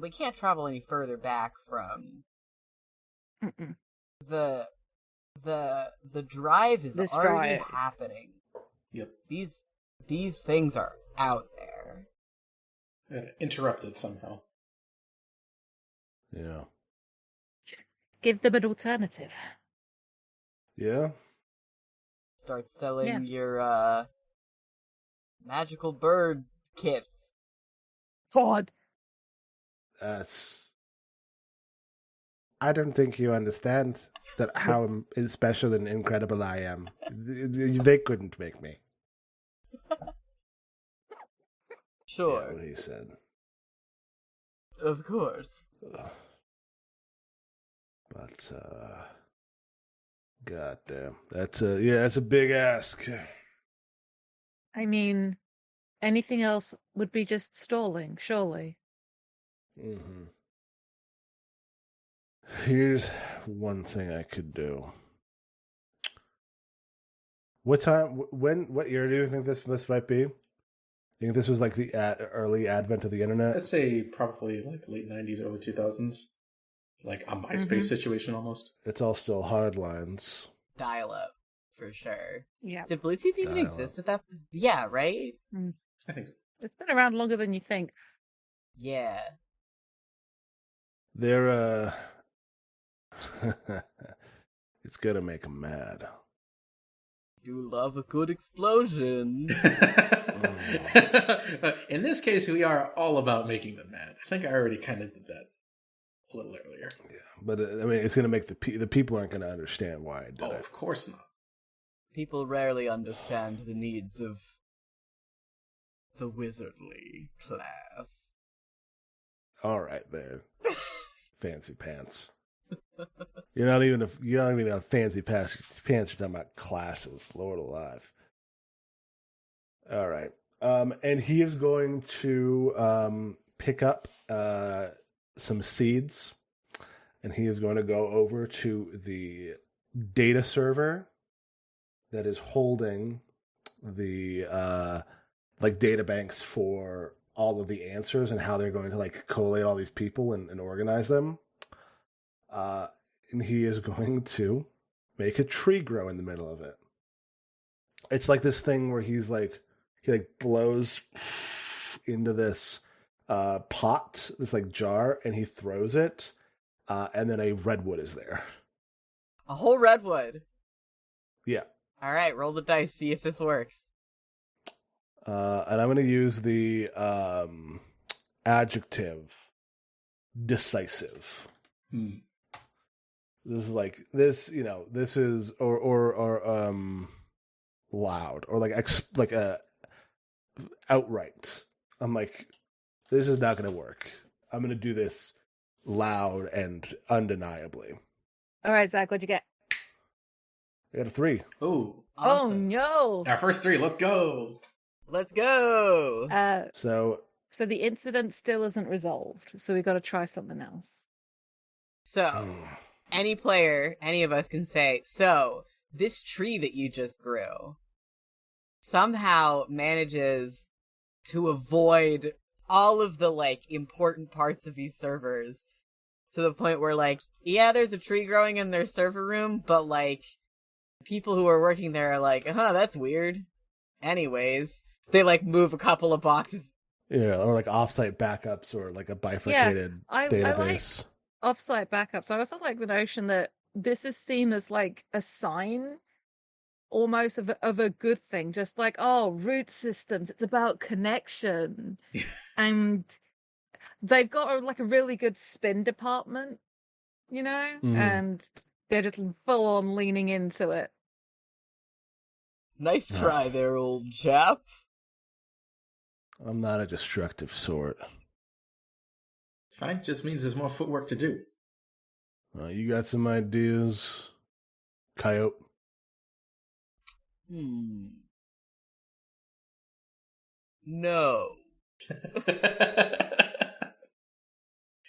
Speaker 3: we can't travel any further back from
Speaker 2: Mm-mm.
Speaker 3: the drive is
Speaker 2: This
Speaker 3: already
Speaker 2: drive.
Speaker 3: happening.
Speaker 5: Yep.
Speaker 3: These things are out there.
Speaker 5: Interrupted somehow.
Speaker 4: Yeah.
Speaker 2: Give them an alternative.
Speaker 4: Yeah.
Speaker 3: Start selling
Speaker 2: Yeah.
Speaker 3: your magical bird kits.
Speaker 2: God.
Speaker 4: I don't think you understand that how special and incredible I am. They couldn't make me.
Speaker 3: Sure,
Speaker 4: Yeah, what he said.
Speaker 3: of course.
Speaker 4: But goddamn, that's a big ask.
Speaker 2: I mean, anything else would be just stalling, surely.
Speaker 4: Mm-hmm. Here's one thing I could do. What year do you think this might be? You think this was like the early advent of the internet?
Speaker 5: I'd say probably like late 90s, early 2000s. Like a MySpace situation almost.
Speaker 4: It's all still hard lines.
Speaker 3: Dial up, for sure.
Speaker 2: Yeah.
Speaker 3: Did Bluetooth even
Speaker 4: Dial-up.
Speaker 3: exist at that? Yeah, right?
Speaker 5: I think so.
Speaker 2: It's been around longer than you think.
Speaker 3: Yeah.
Speaker 4: They're it's gonna make them mad.
Speaker 3: You love a good explosion.
Speaker 5: In this case, we are all about making them mad. I think I already kind of did that a little earlier.
Speaker 4: Yeah, but I mean, it's gonna make the people aren't gonna understand why I did
Speaker 5: Oh,
Speaker 4: it.
Speaker 5: of course not.
Speaker 3: People rarely understand the needs of the wizardly class.
Speaker 4: All right, there, fancy pants. You're not even a fancy pants. You're talking about classes. Lord alive. All right, and he is going to pick up some seeds, and he is going to go over to the data server that is holding the like data banks for all of the answers and how they're going to like collate all these people and organize them. And he is going to make a tree grow in the middle of it. It's like this thing where he blows into this pot, this like jar, and he throws it, and then a redwood is there.
Speaker 3: A whole redwood.
Speaker 4: Yeah.
Speaker 3: All right, roll the dice, see if this works.
Speaker 4: And I'm going to use the adjective decisive. This is like this, this is or loud or like a outright. I'm like, this is not going to work. I'm going to do this loud and undeniably.
Speaker 2: All right, Zach, what'd you get?
Speaker 4: I got a 3.
Speaker 5: Ooh.
Speaker 3: Awesome.
Speaker 2: Oh, no.
Speaker 5: Our first 3, let's go.
Speaker 3: Let's go.
Speaker 4: So
Speaker 2: So the incident still isn't resolved, so we got to try something else.
Speaker 3: So, any player, any of us can say, so, this tree that you just grew, somehow manages to avoid all of the, like, important parts of these servers to the point where, like, yeah, there's a tree growing in their server room, but, like, people who are working there are like, that's weird. Anyways, they, like, move a couple of boxes.
Speaker 4: Yeah, or like offsite backups or like a bifurcated
Speaker 1: I
Speaker 4: database.
Speaker 1: Offsite backups. I also like the notion that this is seen as like a sign almost of a good thing. Just like, oh, root systems, it's about connection. And they've got like a really good spin department, you know?
Speaker 4: Mhm.
Speaker 1: And they're just full on leaning into it.
Speaker 3: Nice try there, old chap.
Speaker 4: I'm not a destructive sort.
Speaker 5: It's fine. Just means there's more footwork to do.
Speaker 4: You got some ideas, Coyote?
Speaker 3: No.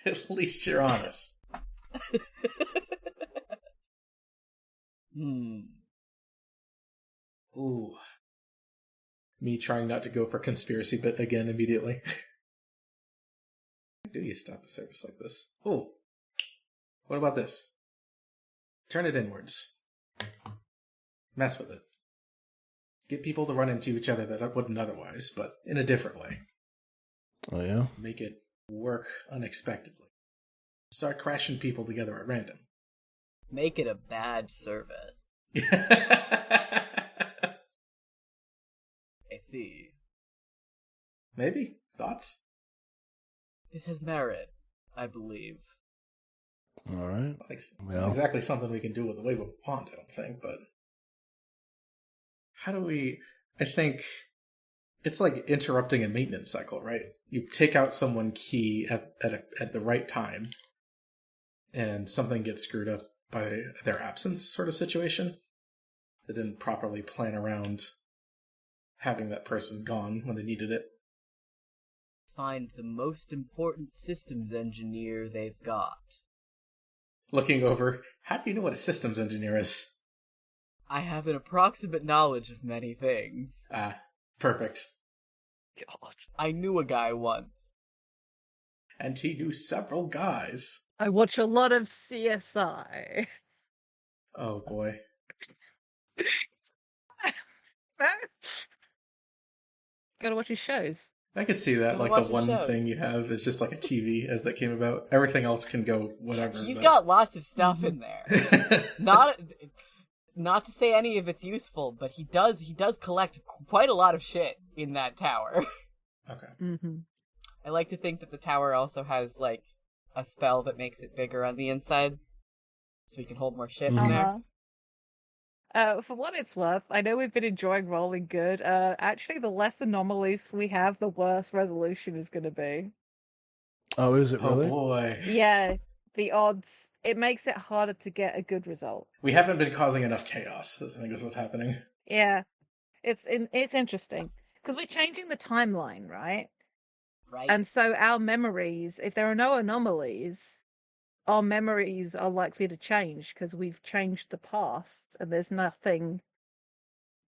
Speaker 5: At least you're honest. Ooh. Me trying not to go for conspiracy bit again immediately. How do you stop a service like this? Ooh. What about this? Turn it inwards. Mess with it. Get people to run into each other that wouldn't otherwise, but in a different way.
Speaker 4: Oh, yeah?
Speaker 5: Make it work unexpectedly. Start crashing people together at random.
Speaker 3: Make it a bad service.
Speaker 5: I
Speaker 3: see.
Speaker 5: Maybe? Thoughts?
Speaker 3: This has merit, I believe.
Speaker 4: All right.
Speaker 5: Not exactly something we can do with a wave of a wand, I don't think, but... How do we... I think... It's like interrupting a maintenance cycle, right? You take out someone key at the right time, and something gets screwed up by their absence sort of situation. They didn't properly plan around having that person gone when they needed it.
Speaker 3: Find the most important systems engineer they've got.
Speaker 5: Looking over, how do you know what a systems engineer is?
Speaker 3: I have an approximate knowledge of many things.
Speaker 5: Perfect.
Speaker 1: God.
Speaker 3: I knew a guy once.
Speaker 5: And he knew several guys.
Speaker 1: I watch a lot of CSI.
Speaker 5: Oh boy.
Speaker 1: Gotta watch his shows.
Speaker 5: I could see that.
Speaker 3: Gotta
Speaker 5: Like, the
Speaker 3: watch
Speaker 5: one
Speaker 3: his shows.
Speaker 5: thing you have is just like a TV as that came about. Everything else can go whatever.
Speaker 3: He's got lots of stuff in there. Not to say any of it's useful, but he does collect quite a lot of shit in that tower.
Speaker 5: Okay.
Speaker 1: Mm-hmm.
Speaker 3: I like to think that the tower also has, like, a spell that makes it bigger on the inside, so we can hold more shit in there.
Speaker 1: For what it's worth, I know we've been enjoying rolling good. Actually, the less anomalies we have, the worse resolution is going to be.
Speaker 4: Oh, is it really?
Speaker 5: Oh boy.
Speaker 1: Yeah, the odds. It makes it harder to get a good result.
Speaker 5: We haven't been causing enough chaos, I think is what's happening.
Speaker 1: Yeah, it's interesting because we're changing the timeline, right?
Speaker 3: Right.
Speaker 1: And so our memories, if there are no anomalies, our memories are likely to change because we've changed the past, and there's nothing.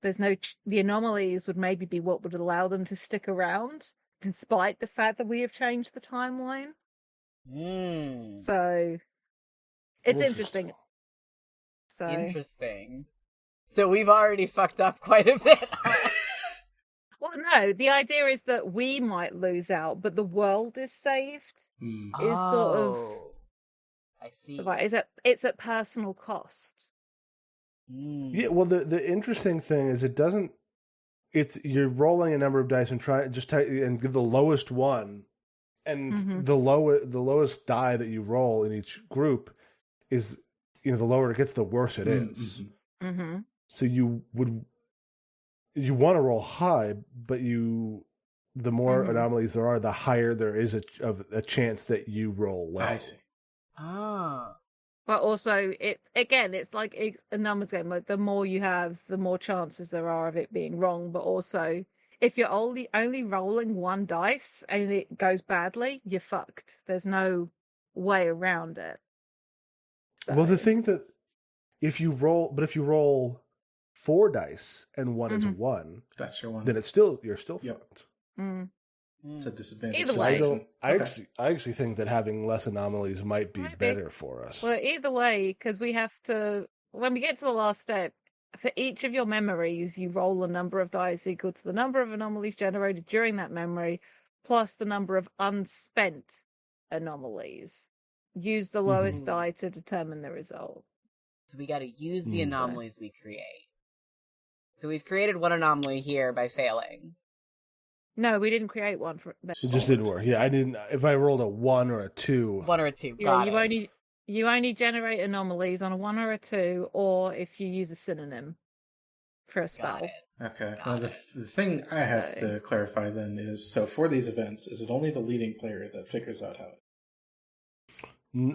Speaker 1: The anomalies would maybe be what would allow them to stick around, despite the fact that we have changed the timeline. So it's interesting. So
Speaker 3: Interesting. So we've already fucked up quite a bit.
Speaker 1: well, no, the idea is that we might lose out, but the world is saved. Is sort of.
Speaker 3: I see.
Speaker 1: Right, it's at personal cost.
Speaker 4: Yeah, well, the interesting thing is you're rolling a number of dice and and give the lowest one, and the lowest die that you roll in each group is, the lower it gets, the worse it is.
Speaker 1: Mm-hmm.
Speaker 4: So you want to roll high, but the more anomalies there are, the higher there is a chance that you roll low.
Speaker 5: I see.
Speaker 1: But also, it's like a numbers game. Like, the more you have, the more chances there are of it being wrong. But also, if you're only rolling one dice and it goes badly, you're fucked. There's no way around it. So.
Speaker 4: Well, the thing that if you roll 4 dice and one is
Speaker 1: Mhm.
Speaker 4: 1,
Speaker 5: That's your one.
Speaker 4: then you're still
Speaker 5: Yep.
Speaker 4: fucked.
Speaker 1: Mm.
Speaker 5: It's a disadvantage.
Speaker 1: Either
Speaker 4: So I
Speaker 1: way.
Speaker 4: don't. I
Speaker 5: Okay.
Speaker 4: actually think that having less anomalies might be
Speaker 1: Might be.
Speaker 4: better for us.
Speaker 1: Well, either way, because we have to, when we get to the last step, for each of your memories, you roll a number of dice equal to the number of anomalies generated during that memory, plus the number of unspent anomalies. Use the lowest
Speaker 3: Mhm.
Speaker 1: die to determine the result.
Speaker 3: So we gotta use the
Speaker 4: Mm.
Speaker 3: anomalies we create. So we've created one anomaly here by failing.
Speaker 1: No, we didn't create one for that.
Speaker 4: It just didn't work. Yeah, I didn't. If I rolled a 1 or a 2,
Speaker 3: 1 or a 2.
Speaker 1: Yeah,
Speaker 3: Got
Speaker 1: you
Speaker 3: it.
Speaker 1: only generate anomalies on a 1 or a 2, or if you use a synonym for a
Speaker 3: Got
Speaker 1: spell.
Speaker 3: it.
Speaker 5: Okay.
Speaker 3: Got
Speaker 5: Well,
Speaker 3: it.
Speaker 5: the thing I have
Speaker 1: So-
Speaker 5: to clarify then is, so for these events, is it only the leading player that figures out how?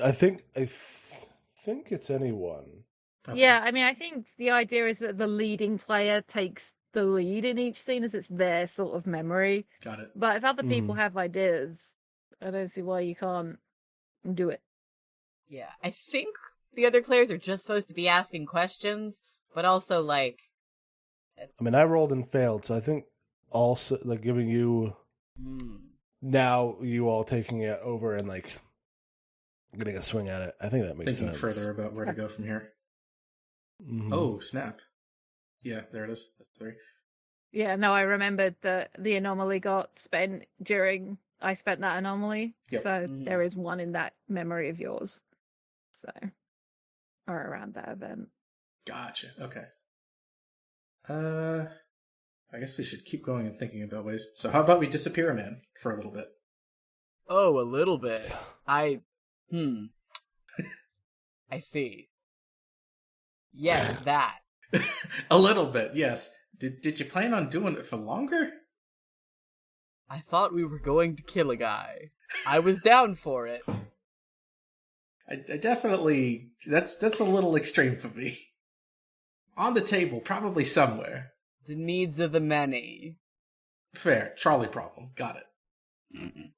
Speaker 4: I think it's anyone.
Speaker 5: Okay.
Speaker 1: Yeah, I mean, I think the idea is that the leading player takes the lead in each scene as it's their sort of memory.
Speaker 5: Got it.
Speaker 1: But if other people
Speaker 4: Mhm.
Speaker 1: have ideas, I don't see why you can't do it.
Speaker 3: Yeah, I think the other players are just supposed to be asking questions, but also, like...
Speaker 4: I mean, I rolled and failed, so I think also like giving you now you all taking it over and like getting a swing at it. I think that makes
Speaker 5: Thinking
Speaker 4: sense.
Speaker 5: further about where to go from here.
Speaker 4: Mhm.
Speaker 5: Oh, snap. Yeah, there it is. That's 3.
Speaker 1: Yeah, no, I remembered that the anomaly got spent during I spent that anomaly.
Speaker 5: Yep.
Speaker 1: So
Speaker 3: Mhm.
Speaker 1: there is one in that memory of yours. So, or around that event.
Speaker 5: Gotcha. Okay. I guess we should keep going and thinking about ways. So how about we disappear a man for a little bit?
Speaker 3: Oh, a little bit. I see. Yes, that.
Speaker 5: A little bit, yes. Did you plan on doing it for longer?
Speaker 3: I thought we were going to kill a guy. I was down for it.
Speaker 5: I definitely that's a little extreme for me. On the table, probably somewhere.
Speaker 3: The needs of the many.
Speaker 5: Fair. Trolley problem. Got it.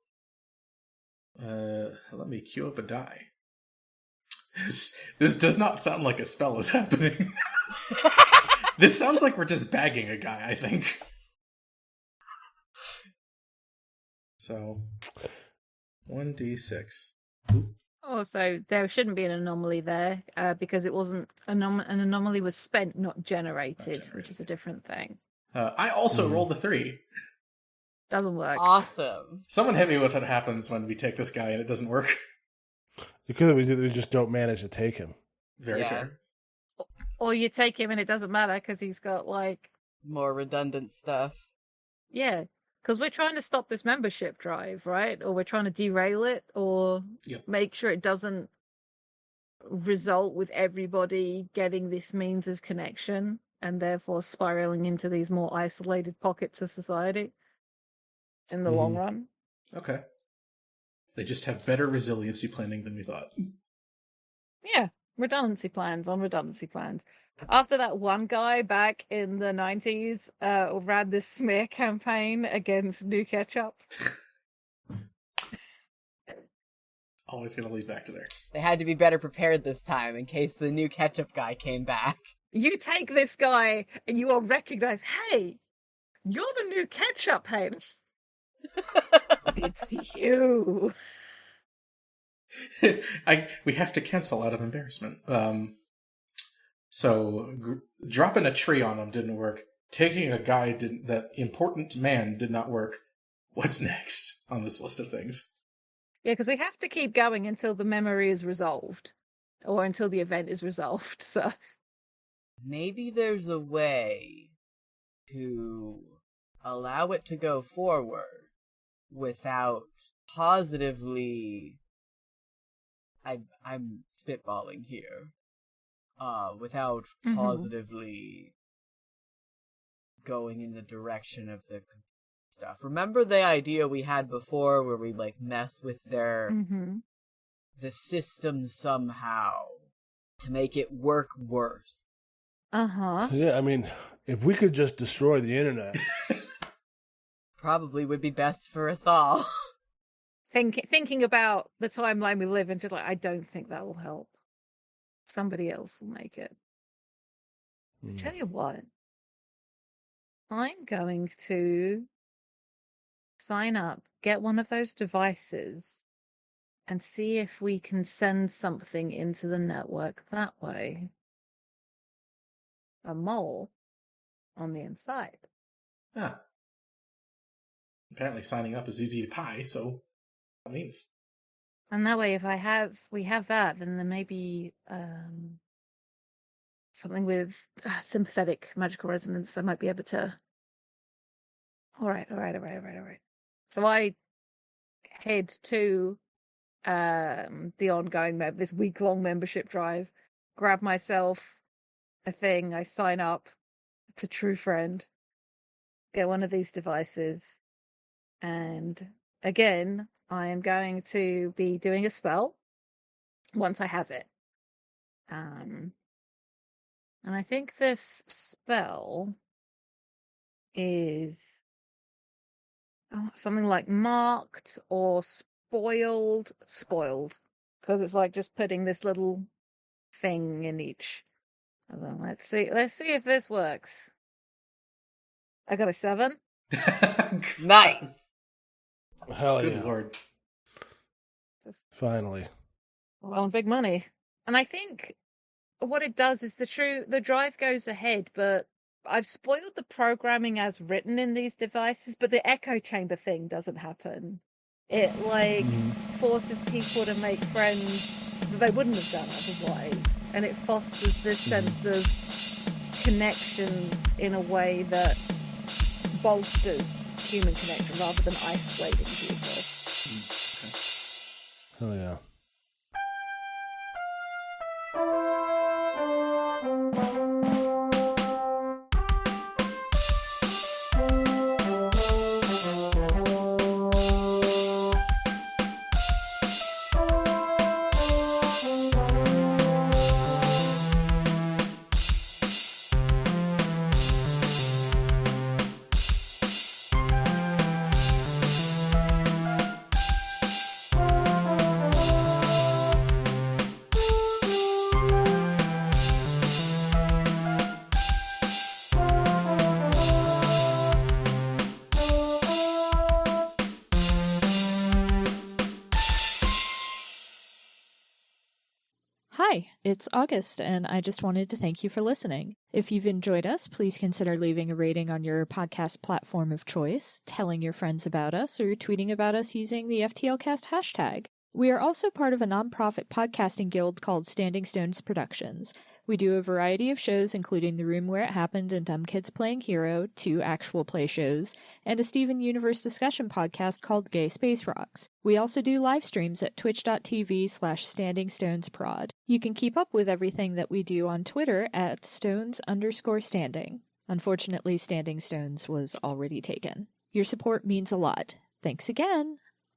Speaker 5: Let me queue up a die. This does not sound like a spell is happening. This sounds like we're just bagging a guy, I think. So, 1d6.
Speaker 1: Also, there shouldn't be an anomaly there because it wasn't an anomaly was spent, not generated, which is a different thing.
Speaker 5: I also rolled a 3.
Speaker 1: Doesn't work.
Speaker 3: Awesome.
Speaker 5: Someone hit me with what happens when we take this guy and it doesn't work.
Speaker 4: Because we just don't manage to take him.
Speaker 5: Very
Speaker 3: Yeah.
Speaker 5: fair.
Speaker 1: Or you take him and it doesn't matter because he's got like,
Speaker 3: More redundant stuff.
Speaker 1: yeah, because we're trying to stop this membership drive, right? Or we're trying to derail it or
Speaker 5: Yep.
Speaker 1: make sure it doesn't result with everybody getting this means of connection and therefore spiraling into these more isolated pockets of society in the long run.
Speaker 5: Okay. They just have better resiliency planning than we thought.
Speaker 1: Yeah, redundancy plans on redundancy plans. After that one guy back in the 90s ran this smear campaign against New Ketchup.
Speaker 5: Always gonna lead back to there.
Speaker 3: They had to be better prepared this time in case the new ketchup guy came back.
Speaker 1: You take this guy and you will recognize, hey, you're the New Ketchup head. It's you.
Speaker 5: We have to cancel out of embarrassment. So dropping a tree on him didn't work. Taking a guy that important man did not work. What's next on this list of things?
Speaker 1: Yeah, because we have to keep going until the memory is resolved. Or until the event is resolved, so...
Speaker 3: Maybe there's a way to allow it to go forward without positively... I'm spitballing here. Without positively going in the direction of the stuff. Remember the idea we had before where we like mess with their the system somehow to make it work worse?
Speaker 4: Yeah, I mean, if we could just destroy the internet.
Speaker 3: Probably would be best for us all.
Speaker 1: Thinking about the timeline we live in, just like, I don't think that will help. Somebody else will make it.
Speaker 2: I tell you what, I'm going to sign up, get one of those devices, and see if we can send something into the network that way. A mole on the inside.
Speaker 5: Ah. Apparently signing up is easy to pie, so that means.
Speaker 2: And that way, if we have that, then there may be something with sympathetic magical resonance. I might be able to. All right. So I head to the ongoing this week-long membership drive, grab myself a thing, I sign up. It's a true friend. Get one of these devices, and again, I am going to be doing a spell once I have it. And I think this spell is something like marked or spoiled, because it's like just putting this little thing in each. Well, let's see if this works. I got a 7.
Speaker 3: Nice.
Speaker 4: Hell
Speaker 5: Good
Speaker 4: yeah.
Speaker 5: lord.
Speaker 2: Just
Speaker 4: Finally.
Speaker 2: rolling big money. And I think what it does is the drive goes ahead, but I've spoiled the programming as written in these devices, but the echo chamber thing doesn't happen. It forces people to make friends that they wouldn't have done otherwise, and it fosters this sense of connections in a way that bolsters human connection rather than isolating people.
Speaker 4: Hell yeah.
Speaker 6: Hi, it's August, and I just wanted to thank you for listening. If you've enjoyed us, please consider leaving a rating on your podcast platform of choice, telling your friends about us, or tweeting about us using the FTLcast hashtag. We are also part of a nonprofit podcasting guild called Standing Stones Productions. We do a variety of shows, including The Room Where It Happened and Dumb Kids Playing Hero, 2 actual play shows, and a Steven Universe discussion podcast called Gay Space Rocks. We also do live streams at twitch.tv/StandingStonesProd. You can keep up with everything that we do on Twitter at Stones_Standing. Unfortunately, Standing Stones was already taken. Your support means a lot. Thanks again!